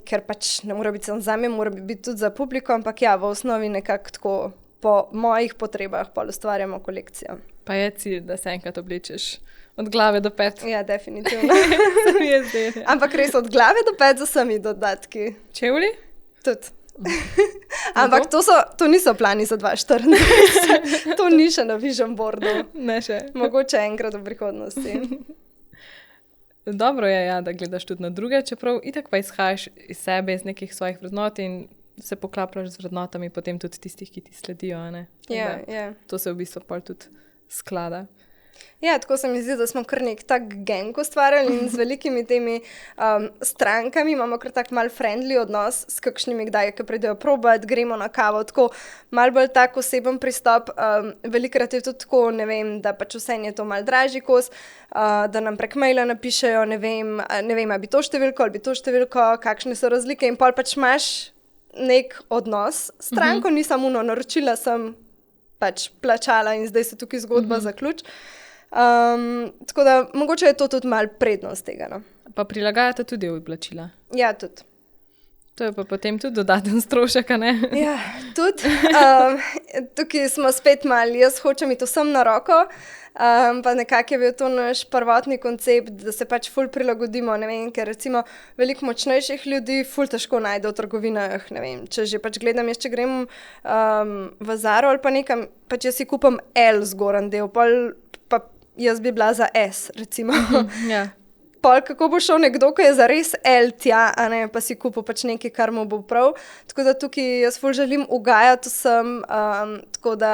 ker pač ne mora biti samo zame, mora biti tudi za publiko, ampak ja, v osnovi nekako tako po mojih potrebah pa ustvarjamo kolekcijo. Pa je cilj, da se enkrat oblečeš od glave do pet. Ja, definitivno. Se mi je zdelo. Ampak res od glave do pet z vsemi dodatki. Čevlji? Tudi. Ampak to niso plani za 2024. To ni še na vision boardu. Ne še. Mogoče enkrat v prihodnosti. dobro je, ja, da gledaš tudi na druge, čeprav itak pa izhajaš iz sebe, iz nekih svojih vrednot in se poklapljaš z vrednotami potem tudi tistih, ki ti sledijo. To se v bistvu pol tudi sklada. Ja, tako se mi zdi, da smo kar nek tak gang ustvarjali in z velikimi temi strankami imamo kar tak mal friendly odnos s kakšnimi kdaj, ki pridejo probat, gremo na kavo, tako mal bolj tak oseben pristop. Velikrat je tudi tako, ne vem, da pač vsem je to mal dražji kos, da nam prek maila napišejo, ne vem, a bi to številko ali bi to številko, kakšne so razlike in pol pač imaš nek odnos s stranko, nisem naročila, sem pač plačala in zdaj se tukaj zgodba zaključi. Tako da mogoče je to tudi malo prednost tega. No. Pa prilagajate tudi oblačila? Ja, tudi. To je pa potem tudi dodaten strošek, a ne? Ja, tudi. Tukaj smo spet malo, jaz hočem iti vsem na roko, pa nekako je bil to naš prvotni koncept, da se pač ful prilagodimo, ne vem, ker recimo veliko močnejših ljudi ful težko najde v trgovinah, ne vem, če že pač gledam, jaz če grem v Zaro ali pa nekam, pač jaz si kupam L zgoran del, pa jaz bi bila za S, recimo. Ja. Pol, kako bo šel nekdo, ki je zares L tja, a ne, pa si kupil pač nekaj, kar mu bo prav. Tako da tukaj jaz ful želim ugajati vsem, tako da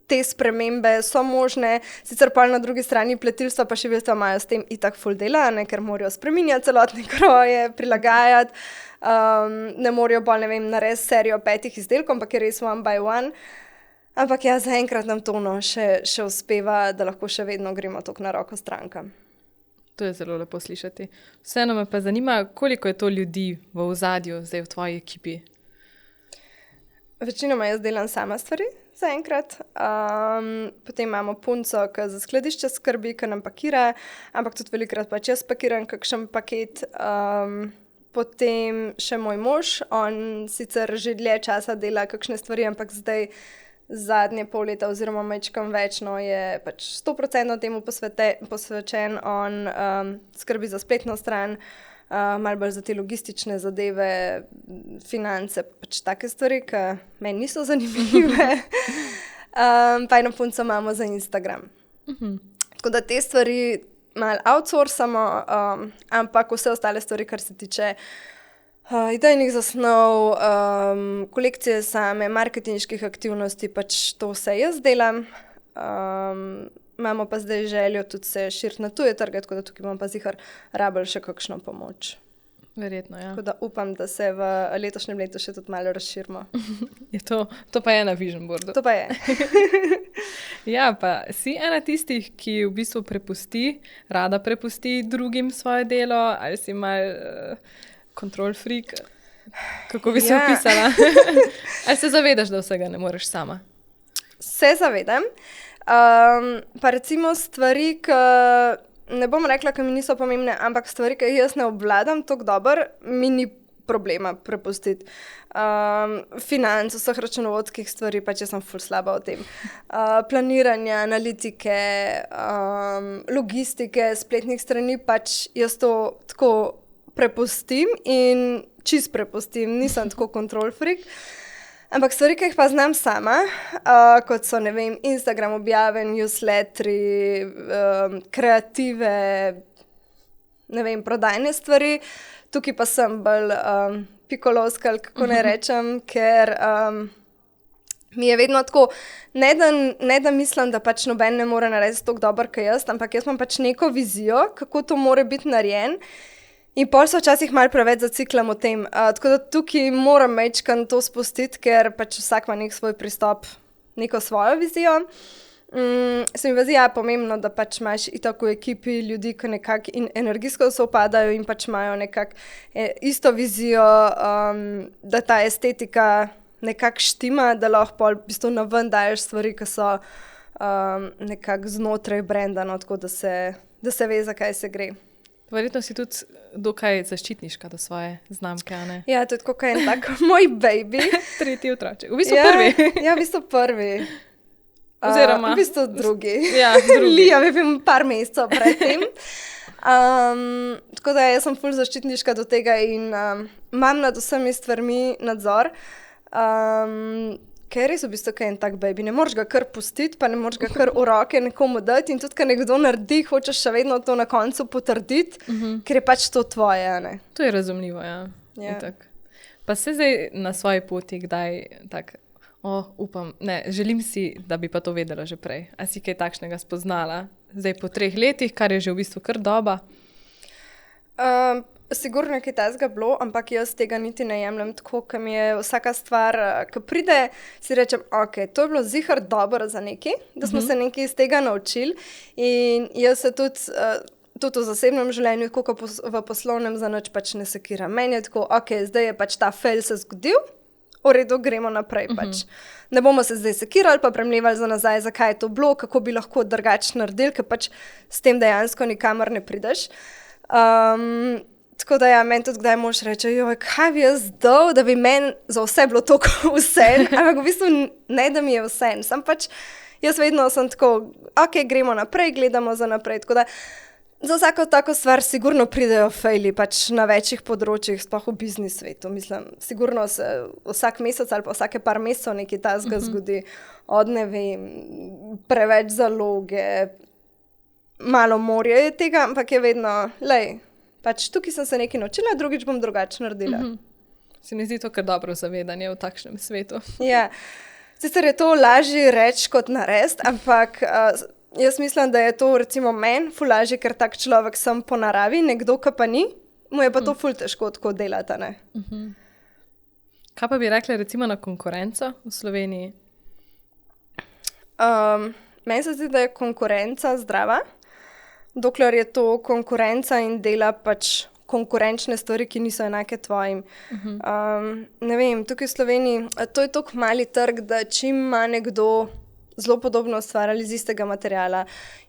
te spremembe so možne. Sicer pa na drugi strani pletilstva pa šivilstva imajo s tem itak ful dela, ne, ker morajo spreminjati celotne kroje, prilagajati. Ne morajo bolj, ne vem, narediti serijo 5 izdelkov, ampak je res one by one. Ampak ja, zaenkrat nam to še uspeva, da lahko še vedno gremo toliko na roko strankam. To je zelo lepo slišati. Vseeno me pa zanima, koliko je to ljudi v ozadju zdaj v tvoji ekipi? Večinoma jaz delam sama stvari zaenkrat. Potem imamo punco, ki za skladišče skrbi, ki nam pakira, ampak tudi velikrat pač jaz pakiram kakšen paket. Potem še moj mož, on sicer že dlje časa dela kakšne stvari, ampak zdaj zadnje pol leta oziroma mečkam večno je pač 100% temu posvečen. On skrbi za spletno stran, malo bolj za te logistične zadeve, finance, pač take stvari, ki meni niso zanimive. Pa eno punco imamo za Instagram. Tako da te stvari malo outsourcamo, ampak vse ostale stvari, kar se tiče idejnih zasnov, kolekcije same, marketinških aktivnosti, pač to vse jaz delam. Imamo pa zdaj željo tudi se širiti na tuje trge, tako da tukaj imam pa zihar rabili še kakšno pomoč. Verjetno, ja. Tako da upam, da se v letošnjem letu še tudi malo razširimo. To pa je na Vision Boardu. To pa je. Ja, pa si ena tistih, ki v bistvu rada prepusti drugim svoje delo, ali si malo control freak, kako bi se opisala? Ali se zavedaš, da vsega ne moreš sama? Se zavedam. Pa recimo stvari, ki ne bom rekla, ki mi niso pomembne, ampak stvari, ki jaz ne obvladam toliko dobro, mi ni problema prepustiti. Financ, vseh računovodskih stvari, pač jaz sem ful slaba o tem. Planiranja, analitike, logistike, spletnih strani, pač jaz to tako prepustim in čist prepustim, nisem tako control freak. Ampak stvari, ki jih pa znam sama, kot so, ne vem, Instagram objave, newsletteri, kreative, ne vem, prodajne stvari, tukaj pa sem bolj pikolovska, kako ne rečem, ker mi je vedno tako, ne da mislim, da pač noben ne more narediti tako dobro, kot jaz, ampak jaz imam pač neko vizijo, kako to more biti narejen. In pol se včasih malo preveč zaciklam o tem. Tako da tukaj moram mečkan to spustiti, ker pač vsak ima nek svoj pristop, neko svojo vizijo. Se mi zdi pomembno, da pač imaš itak v ekipi ljudi, ki nekako energijsko sovpadajo in pač imajo nekako isto vizijo, da ta estetika nekako štima, da lahko pol v bistvu naven daješ stvari, ki so nekako znotraj brenda, no, tako da se ve, za kaj se gre. Verjetno si tudi dokaj zaščitniška do svoje znamke, a ne? Ja, to je tako kaj en tak moj baby. Tretji otroček. V bistvu prvi. Ja, v bistvu prvi. Oziroma. V bistvu drugi. Ja, drugi. Liam je bil par mesecev pred tem. Tako da jaz sem ful zaščitniška do tega in imam nad vsemi stvarmi nadzor. Ker je res v bistvu kaj en tak baby, ne moreš ga kar pustiti, pa ne moreš ga kar v roke nekomu dati in tudi, kad nekdo naredi, hočeš še vedno to na koncu potrditi, ker je pač to tvoje, a ne. To je razumljivo, ja. Itak. Pa se zdaj na svoji poti kdaj tak, upam, ne, želim si, da bi pa to vedela že prej. A si kaj takšnega spoznala? Zdaj po 3 letih, kar je že v bistvu kar doba? Sigurno je kaj tazga bilo, ampak jaz tega niti ne jemljem tako, ker mi je vsaka stvar, ki pride, si rečem, ok, to je bilo zihar dobro za nekaj, da smo se nekaj iz tega naučili in jaz se tudi v zasebnem življenju, tako v poslovnem za nič pač ne sekiram. Meni je tako, ok, zdaj je pač ta fail se zgodil, v redu, gremo naprej pač. Ne bomo se zdaj sekirali, pa premljevali za nazaj, zakaj je to bilo, kako bi lahko drugače naredili, ker pač s tem dejansko nikamor ne prideš. Tako da ja, meni tudi kdaj mož reče, kaj bi jaz dal, da bi meni za vse bilo toliko vse, ampak v bistvu ne, da mi je vse. Sam pač, jaz vedno sem tako, ok, gremo naprej, gledamo za naprej, tako da za vsako tako stvar sigurno pridejo fejli, pač na večjih področjih, sploh v biznis svetu, mislim, sigurno se vsak mesec ali pa vsake par mesecev nekaj tazga zgodi, od ne vem, preveč zaloge, malo morje je tega, ampak je vedno, pač tukaj sem se nekaj naučila, drugič bom drugače naredila. Se mi zdi to kar dobro zavedanje v takšnem svetu. Ja, sicer je to lažje reči kot narediti, ampak jaz mislim, da je to recimo meni ful lažje, ker tak človek sem po naravi, nekdo, ki pa ni, mu je pa to ful težko tako delati, ne. Kaj pa bi rekla recimo na konkurenco v Sloveniji? Meni se zdi, da je konkurenca zdrava, dokler je to konkurenca in dela pač konkurenčne stvari, ki niso enake tvojim. Ne vem, tukaj v Sloveniji, to je toliko mali trg, da čim ima nekdo zelo podobno ustvarjali iz istega materiala,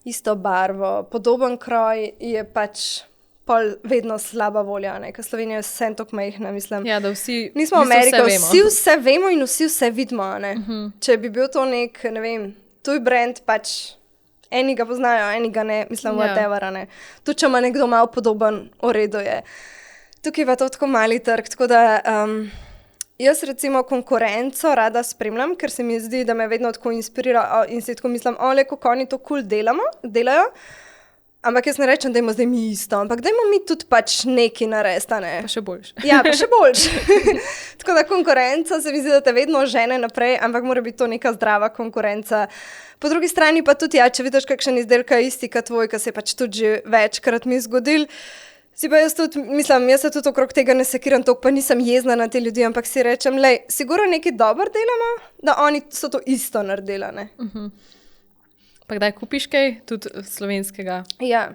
isto barvo, podoben kroj, je pač pol vedno slaba volja, ne? Ker Slovenija je vsem toliko majhna, mislim. Ja, da vsi nismo Amerika, vsi vse vemo in vsi vse vidimo, ne? Če bi bil to nek, ne vem, tuj brand, pač eni ga poznajo, eni ga ne, mislim, whatever, ne. Tudi, če ima nekdo malo podoben, v redu je. Tukaj pa to tako mali trg, tako da jaz recimo konkurenco rada spremljam, ker se mi zdi, da me vedno tako inspirira in si tako mislim, kako oni to cool delajo, ampak jaz ne rečem, dajmo zdaj mi isto, ampak dajmo mi tudi pač nekaj narediti, ne. Pa še boljše. Ja, pa še boljše. Tako da konkurenca se mi zdi, da te vedno žene naprej, ampak mora biti to neka zdrava konkurenca. Po drugi strani pa tudi, če vidiš kakšen izdelek isti kot tvoj, ki se je pač tudi že večkrat mi zgodil, si pa jaz tudi, mislim, jaz se tudi okrog tega ne sekiram toliko, pa nisem jezna na te ljudi, ampak si rečem, sigurno nekaj dobro delamo, da oni so to isto naredili, ne. Pa kdaj kupiš kaj, tudi slovenskega? Ja,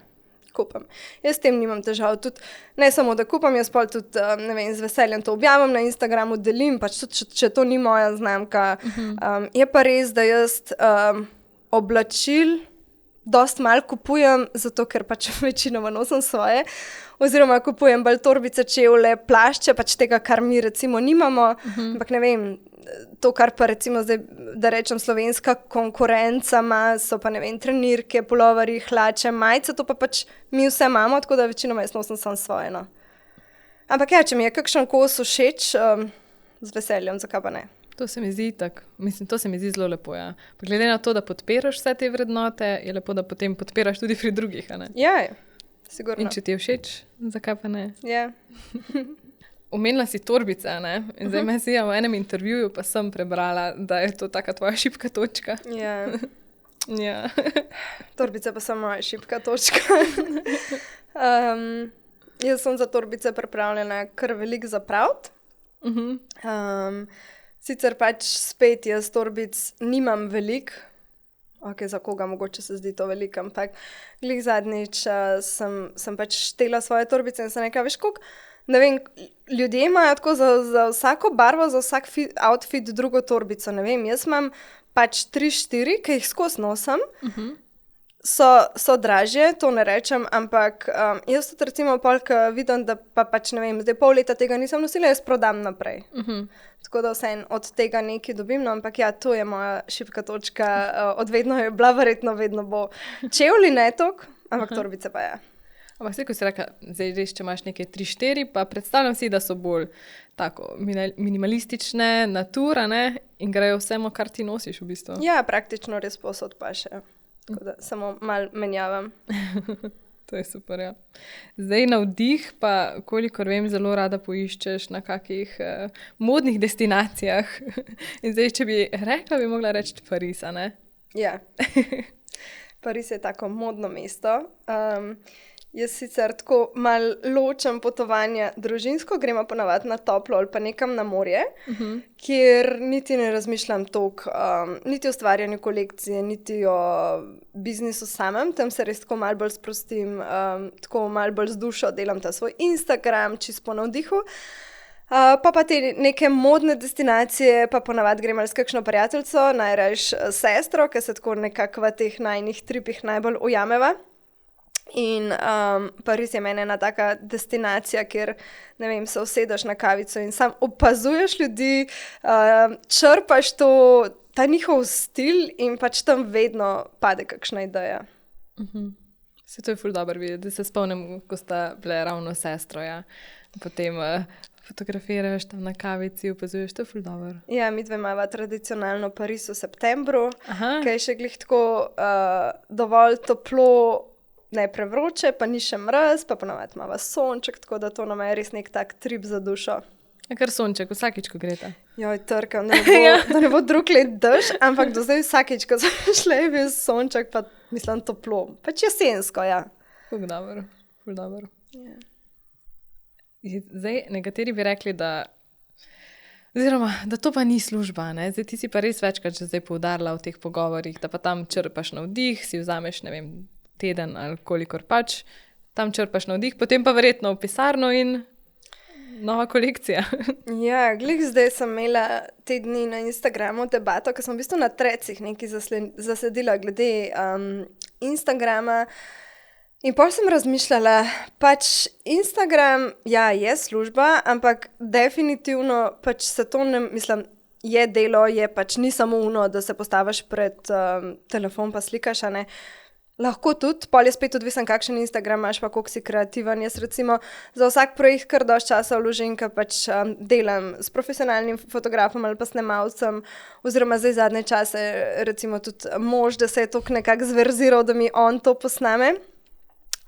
kupam. Jaz s tem nimam težav. Tudi, ne samo, da kupam, jaz pa tudi, ne vem, z veseljem to objavim na Instagramu, delim, pač tudi, če to ni moja znamka. Je pa res, da jaz oblačil dosti malo kupujem, zato ker pač večinoma nosim svoje, oziroma kupujem bolj torbice, čevlje, plašče, pač tega, kar mi recimo nimamo, ampak ne vem, to, kar pa recimo zdaj, da rečem, slovenska konkurenca ima, so pa ne vem, trenirke, puloverji, hlače, majice, to pa pač mi vse imamo, tako da večinoma jaz nosim samo svoje, no. Ampak ja, če mi je kakšen kos všeč, z veseljem, zakaj pa ne. To se mi zdi tako, mislim, to se mi zdi zelo lepo, ja. Pa glede na to, da podpiraš vse te vrednote, je lepo, da potem podpiraš tudi pri drugih, a ne? Ja, sigurno. In če ti je všeč, zakaj pa ne? Ja. Omenila si torbice, ne? In zdaj me si v enem intervjuju pa sem prebrala, da je to taka tvoja šibka točka. Ja. Ja. Torbice pa so moja šibka točka. Jaz sem za torbice pripravljena kar veliko zapraviti. Sicer pač spet jaz torbic nimam veliko, za koga mogoče se zdi to veliko, ampak glih zadnjič sem pač štela svoje torbice in sem rekla, veš koliko, ne vem, ljudje imajo tako za vsako barvo, za vsak outfit drugo torbico, ne vem, jaz imam pač 3-4, ki jih skozi nosim, so dražje, to ne rečem, ampak jaz tudi recimo polk vidim, da pa pač ne vem, zdaj pol leta tega nisem nosila, jaz prodam naprej. Tako da vseeno od tega nekaj dobim, no, ampak ja, to je moja šibka točka, od vedno je bila, verjetno vedno bo. Čevlji ne toliko, ampak torbice pa ja. Ampak vse, ko si rekel, zdaj res, če imaš neke 3-4, pa predstavljam si, da so bolj tako minimalistične, natura, ne? In grejo vsemu, kar ti nosiš v bistvu. Ja, praktično res posod pa še. Tako da samo malo menjavam. To je super, ja. Zdaj na vdih, pa kolikor vem, zelo rada poiščeš na kakih modnih destinacijah. In zdaj, če bi rekla, bi mogla reči Pariz, a ne? Ja. Pariz je tako modno mesto. Jaz sicer tako malo ločem potovanja družinsko, gremo ponavadi na toplo ali pa nekam na morje, kjer niti ne razmišljam toliko, niti o ustvarjanju kolekcije, niti o biznisu samem, tam se res tako malo bolj sprostim, tako malo bolj z dušo delam ta svoj Instagram, čisto po navdihu. Pa te neke modne destinacije, pa ponavadi gremo s kakšno prijateljico, najrajš sestro, ki se tako nekako v teh najnih tripih najbolj ujameva. In Pariz je meni ena taka destinacija, kjer, ne vem, se usedeš na kavico in sam opazuješ ljudi, črpaš ta njihov stil in pač tam vedno pade kakšna ideja. Se to je ful dobro videti, da se spomnim, ko sta bile ravno sestro, ja. Potem fotografiraš tam na kavici, opazuješ, to je ful dobro. Ja, mi dve imava tradicionalno Pariz v septembru, Aha. ki je še glih tako dovolj toplo, ne prevroče, pa ni še mraz, pa ponavadi imava sonček, tako da to nam je res nek tak trip za dušo. Ja, kar sonček, vsakič, ko greta. Joj, trkam, da ne bo drug let dež, ampak do zdaj vsakič, ko sem šla, je bil sonček, pa mislim toplo. Pač jesensko, ja. Ful dobro, ful dobro. Ja. Zdaj, nekateri bi rekli, oziroma, da to pa ni služba, ne? Zdaj ti si pa res večkrat že zdaj poudarila v teh pogovorih, da pa tam črpaš navdih, si vzameš, ne vem, teden ali kolikor pač, tam črpaš navdih, potem pa verjetno v pisarno in nova kolekcija. Ja, glih zdaj sem imela te dni na Instagramu debato, ker sem v bistvu na Trecih nekaj zasledila glede Instagrama. In potem sem razmišljala, pač Instagram, ja, je služba, ampak definitivno pač se to ne, mislim, je delo, je pač ni samo uno, da se postaviš pred telefon pa slikaš, a ne. Lahko tudi, pol je spet odvisen, kakšen Instagram imaš, pa koliko si kreativen. Jaz recimo za vsak projekt kar dosti časa vložim, ker pač delam s profesionalnim fotografom ali pa snemalcem, oziroma zdaj zadnje čase recimo tudi mož, da se je toliko nekako zverziral, da mi on to posname.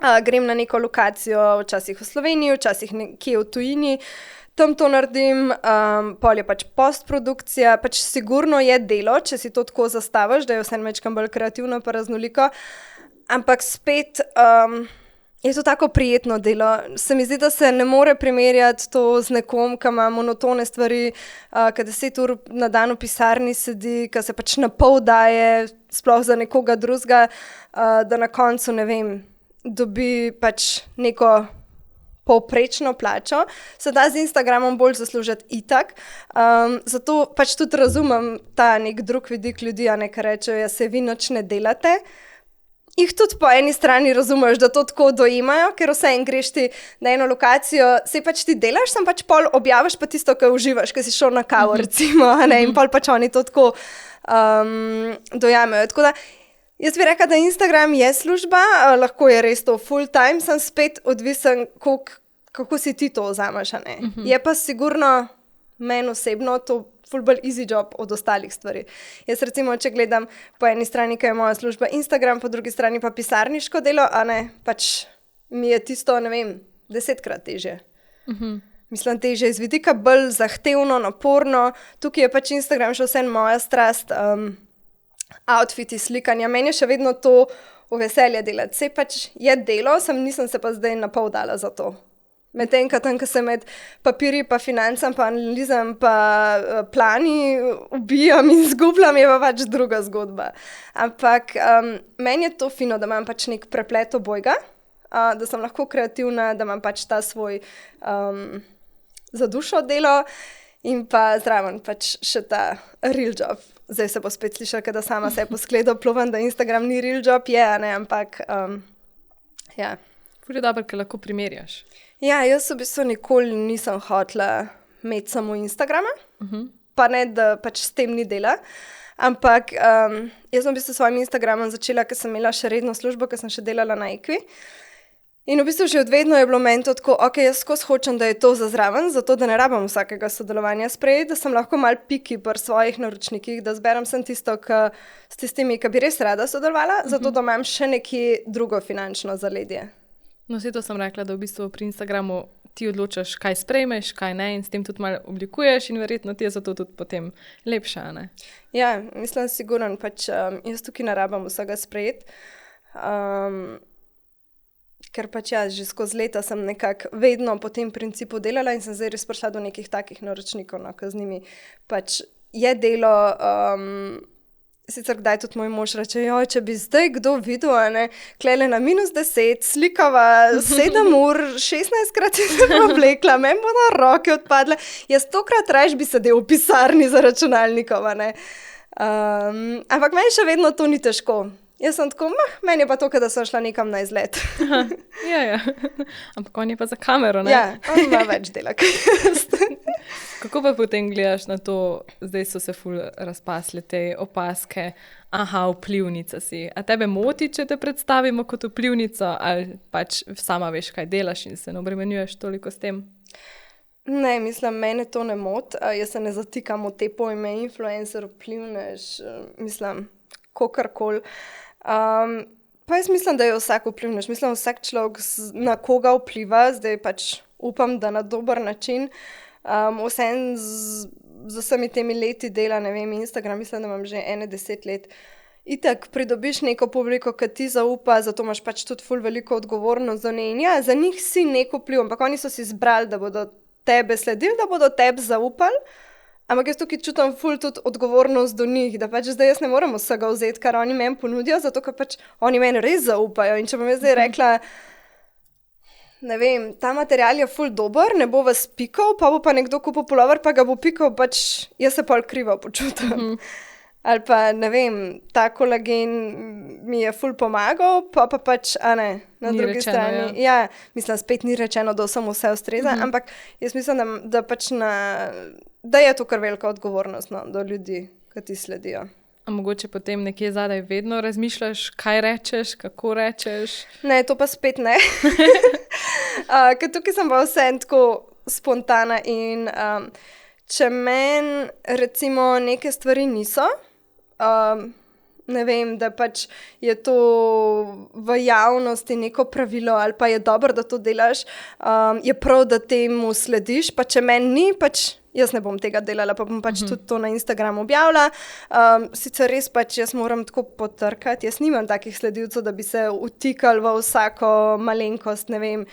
Grem na neko lokacijo, včasih v Sloveniji, včasih nekje v tujini, tam to naredim, pol je pač postprodukcija, pač sigurno je delo, če si to tako zastaviš, da je vse majčkeno bolj kreativno pa raznoliko, ampak spet je to tako prijetno delo. Se mi zdi, da se ne more primerjati to z nekom, ki ima monotone stvari, ki 10 ur na dan v pisarni sedi, ki se pač na pol daje, sploh za nekoga drugega, da na koncu, ne vem, dobi pač neko povprečno plačo, se da z Instagramom bolj zaslužiti itak. Zato pač tudi razumem ta nek drug vidik ljudi, a ne, ki rečejo, ja, se vi nič ne delate. Jih tudi po eni strani razumeš, da to tako dojemajo, ker vseeno greš ti na eno lokacijo, sej pač ti delaš, sem pač pol objaviš pa tisto, kar uživaš, ker si šel na kavo, recimo, a ne, in pol pač oni to tako dojamejo. Tako da jaz bi rekla, da Instagram je služba, lahko je res to full time, sem spet odvisen, kako si ti to vzameš, a ne. Je pa sigurno meni osebno to ful bolj easy job od ostalih stvari. Jaz recimo, če gledam po eni strani, kaj je moja služba Instagram, po drugi strani pa pisarniško delo, a ne, pač mi je tisto, ne vem, 10-krat težje. Mislim, težje iz vidika, bolj zahtevno, naporno. Tukaj je pač Instagram še vseeno moja strast, outfiti, slikanja. Meni je še vedno to v veselje delati. Sej pač je delo, nisem se pa zdaj napol dala za to. Medtem, ko se med papirji, pa financam, pa analizam, pa plani ubijam in zgubljam, je pa pač druga zgodba. Ampak meni je to fino, da imam pač nek preplet obojga, da sem lahko kreativna, da imam pač ta svoj za dušo delo in pa zraven pač še ta real job. Zdaj se bo spet slišala, da sama se poskledo plovam, da Instagram ni real job, je, ne, ampak ja. Ful je dobro, ker lahko primerjaš. Ja, jaz v bistvu nikoli nisem hotela imeti samo Instagrama, pa ne, da pač s tem ni dela, ampak jaz sem v bistvu s svojim Instagramom začela, ker sem imela še redno službo, ker sem še delala na Equi In v bistvu že od vedno je bilo meni to tako, ok, jaz skozi hočem, da je to za zraven, zato da ne rabim vsakega sodelovanja sprejeti, da sem lahko mal piki pri svojih naročnikih, da zberem sem tisto, s tistimi, ki bi res rada sodelovala, zato da imam še neki drugo finančno zaledje. No, vse to sem rekla, da v bistvu pri Instagramu ti odločaš, kaj sprejmeš, kaj ne in s tem tudi malo oblikuješ in verjetno ti je zato tudi potem lepša, ne? Ja, mislim, sigurno, pač jaz tukaj ne rabim vsega sprejeti. Ker pač jaz že skozi leta sem nekako vedno po tem principu delala in sem zdaj res prišla do nekih takih naročnikov, no, ki z njimi pač je delo. Sicer kdaj tudi moj mož reče, če bi zdaj kdo videl, klele na -10, slikava 7 ur, 16krat je se oblekla, meni bodo roke odpadle. Jaz tokrat raje bi sedel v pisarni za računalnikov, ampak meni še vedno to ni težko. Jaz sem tako, meni je pa to, da sem šla nekam na izlet. Ja. Ampak on je pa za kamero, ne? Ja, on ima več dela, kot jaz. Kako pa potem gledaš na to, zdaj so se ful razpasle te opaske, vplivnica si. A tebe moti, če te predstavimo kot vplivnico, ali pač sama veš, kaj delaš in se ne obremenjuješ toliko s tem? Ne, mislim, mene to ne moti. Jaz se ne zatikam v te pojme influencer, vplivnež, mislim, kakorkoli. Pa jaz mislim, da je vsak vplivnež. Mislim, vsak človek na koga vpliva, zdaj pač upam, da na dober način. Vsem z vsemi temi leti dela, ne vem, Instagram, mislim, da imam že 10 let. Itak pridobiš neko publiko, ki ti zaupa, zato imaš pač tudi ful veliko odgovornost za njih. Ja, za njih si neko vpliv, ampak oni so si izbrali, da bodo tebe sledili, da bodo tebi zaupali. Ampak jaz tukaj čutim ful tudi odgovornost do njih, da pač zdaj jaz ne morem vsega vzeti, kar oni meni ponudijo, zato ker pač oni meni res zaupajo. In če bom jaz zdaj rekla, ne vem, ta material je ful dober, ne bo vas pikal, pa bo pa nekdo kupil pulover, pa ga bo pikal, pač jaz se pol krivo počutim. Ali pa, ne vem, ta kolagen mi je ful pomagal, pa pač, na drugi strani. Ja, mislim, spet ni rečeno, da vsem vse ustreza, ampak jaz mislim, da pač da je to kar velika odgovornost do ljudi, ki ti sledijo. A mogoče potem nekje zadaj vedno razmišljaš, kaj rečeš, kako rečeš? Ne, to pa spet ne. Ker tukaj sem pa vseeno tako spontana in če meni recimo neke stvari niso, ne vem, da pač je to v javnosti neko pravilo ali pa je dobro, da to delaš, je prav, da temu slediš, pa če meni ni, pač jaz ne bom tega delala, pa bom pač tudi to na Instagramu objavila. Sicer res pač jaz moram tako potrkati, jaz nimam takih sledilcev, da bi se vtikali v vsako malenkost, ne vem,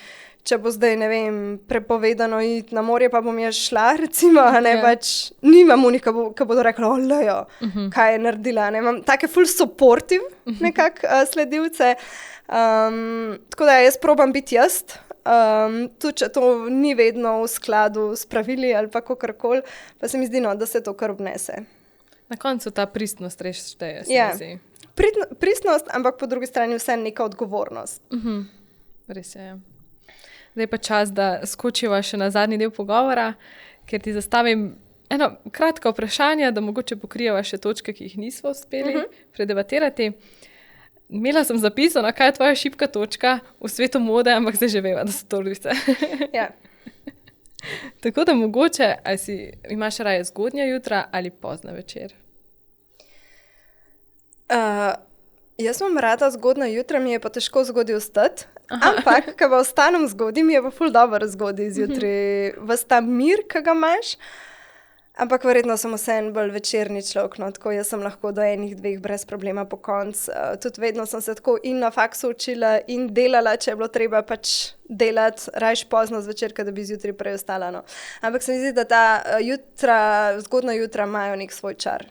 če bo zdaj, ne vem, prepovedano iti na morje, pa bom jaz šla, recimo, pač nimam unih, ki bodo rekli, olejo, kaj je naredila, imam take ful supportive nekako sledilce, tako da jaz probam biti jaz, tudi če to ni vedno v skladu s pravili ali pa kakorkoli, pa se mi zdi, da se to kar obnese. Na koncu ta pristnost res šteje, se ja. mi zdi. Pristnost, ampak po drugi strani vse neka odgovornost. Res je. Zdaj pa čas, da skočiva še na zadnji del pogovora, ker ti zastavim eno kratko vprašanje, da mogoče pokrijeva še točke, ki jih nismo uspeli predebatirati. Imela sem zapisano, kaj je tvoja šibka točka v svetu mode, ampak zdaj že veva, da so torbice. Ja. Tako da mogoče, ali imaš raje zgodnja jutra ali pozna večer? Jaz imam rada zgodnja jutra, mi je pa težko zgodaj vstati, ampak, ko pa vstanem zgodaj, mi je pa ful dobro zgodaj zjutraj. Ves ta mir, ki ga imaš, ampak verjetno sem vseeno bolj večerni človek, tako jaz sem lahko do 1-2 brez problema po koncu. Tudi vedno sem se tako in na faksu učila in delala, če je bilo treba pač delati, rajš pozno zvečer, da bi zjutraj prej ostala. Ampak se mi zdi, da ta zgodnja jutra imajo nek svoj čar.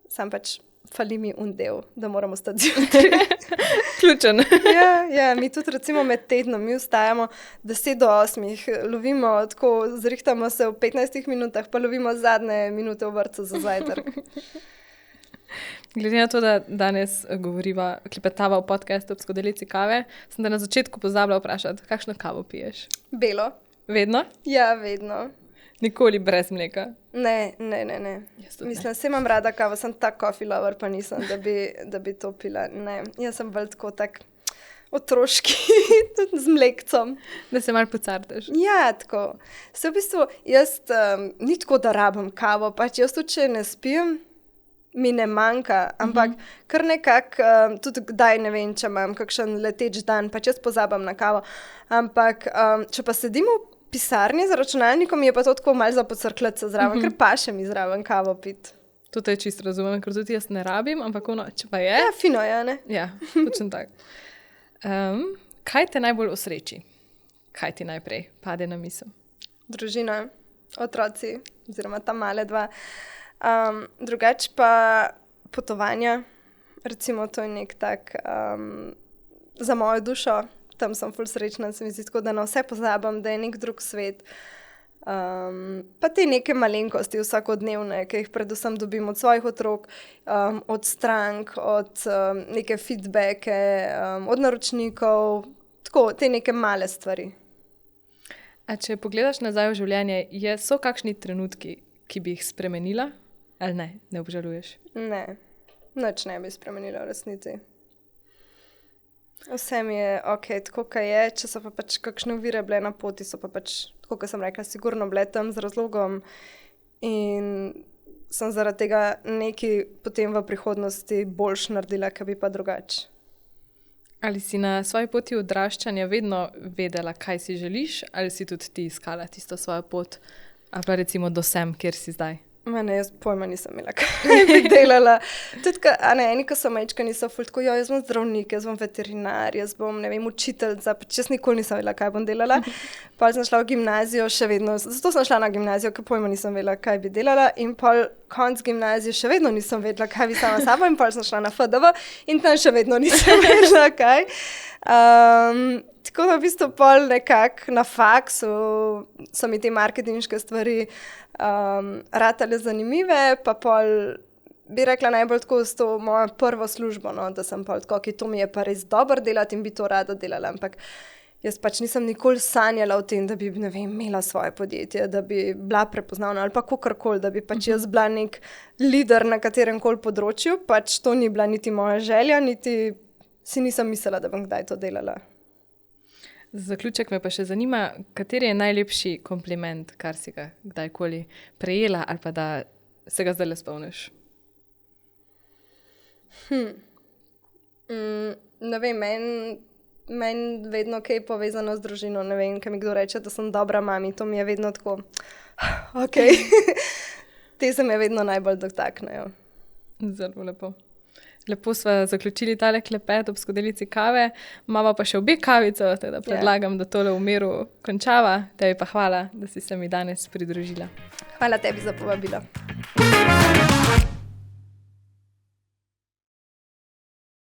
Sam pač fali mi del, da moramo stati zjutraj. Ključen. Ja, mi tudi recimo med tednom, mi vstajamo 10 do 8, lovimo tako, zrihtamo se v 15 minutah, pa lovimo zadnje minute v vrtcu za zajtrk. Glede na to, da danes klepetava v podcastu ob skodelici kave, sem te na začetku pozabila vprašati, kakšno kavo piješ? Belo. Vedno? Ja, vedno. Nikoli brez mleka? Ne. Mislim, se imam rada kavo, sem tak coffee lover, pa nisem, da bi to pila. Ne, jaz sem bolj tako otroški, tudi z mlekcem. Da se malo pocartaš. Ja, tako. Se v bistvu, jaz ni tako, da rabim kavo, pač jaz tudi, če ne spim, mi ne manjka, ampak kar nekako, tudi kdaj, ne vem, če imam kakšen leteč dan, pač jaz pozabam na kavo, ampak če pa sedim v pisarni z računalnikom, je pa to tako malo za pocrkljati se zraven, ker paše mi zraven kavo piti. To je čisto razumem, ker tudi jaz ne rabim, ampak ono, če pa je... Ja, fino je, ne? Ja, točno tak. Kaj te najbolj osreči? Kaj ti najprej pade na misel? Družina, otroci, oziroma ta male dva. Drugače pa potovanja, recimo to je nek tak za mojo dušo, tam sem ful srečna, se mi zdi tako, da na vse pozabam, da je nek drug svet. Pa te neke malenkosti vsakodnevne, ki jih predvsem dobim od svojih otrok, od strank, od neke feedbacke, od naročnikov, tako, te neke male stvari. A če pogledaš nazaj v življenje, so kakšni trenutki, ki bi jih spremenila? Ali ne obžaluješ? Ne, nič ne bi spremenila v resnici. Vse mi je ok, tako kaj je, če so pa pač kakšne ovire bile na poti, so pa pač, tako kot sem rekla, sigurno bile tam z razlogom in sem zaradi tega nekaj potem v prihodnosti boljš naredila, kaj bi pa drugače. Ali si na svoji poti odraščanja vedno vedela, kaj si želiš, ali si tudi ti iskala tisto svojo pot, ali pa recimo do sem, kjer si zdaj? Mene, jaz pojma nisem imela, kaj bi delala. Tudi, eni, ko so majčkani, so ful tako, jaz bom zdravnik, jaz bom veterinar, jaz bom, ne vem, učiteljica, pač jaz nikoli nisem vedela, kaj bom delala. Pol sem šla v gimnazijo, še vedno, zato sem šla na gimnazijo, ker pojma nisem vedela, kaj bi delala in pol konc gimnazije še vedno nisem vedela, kaj bi sama sabo in pol sem šla na FDV in tam še vedno nisem vedela, kaj. Tako da v bistvu pol nekako na faksu so mi te marketinške stvari ratale zanimive, pa pol bi rekla najbolj tako s to mojo prvo službo, no, da sem pol tako, to mi je pa res dobro delati in bi to rada delala, ampak jaz pač nisem nikoli sanjala o tem, da bi, ne vem, imela svoje podjetje, da bi bila prepoznavna ali pa kakorkoli, da bi pač jaz bila nek lider na katerem koli področju, pač to ni bila niti moja želja, niti si nisem mislila, da bom kdaj to delala. Za zaključek me pa še zanima, kateri je najlepši kompliment, kar si ga kdajkoli prejela ali pa da se ga zdaj le spomniš? Ne vem, meni vedno kaj povezano z družino, ne vem, kaj mi kdo reče, da sem dobra mami, to mi je vedno tako, ok, te se me vedno najbolj dotaknejo. Zelo lepo. Lepo sva zaključili tale klepet ob skodelici kave, imava pa še obe kavico, teda predlagam, da tole v miru končava. Tebi pa hvala, da si se mi danes pridružila. Hvala tebi za povabilo.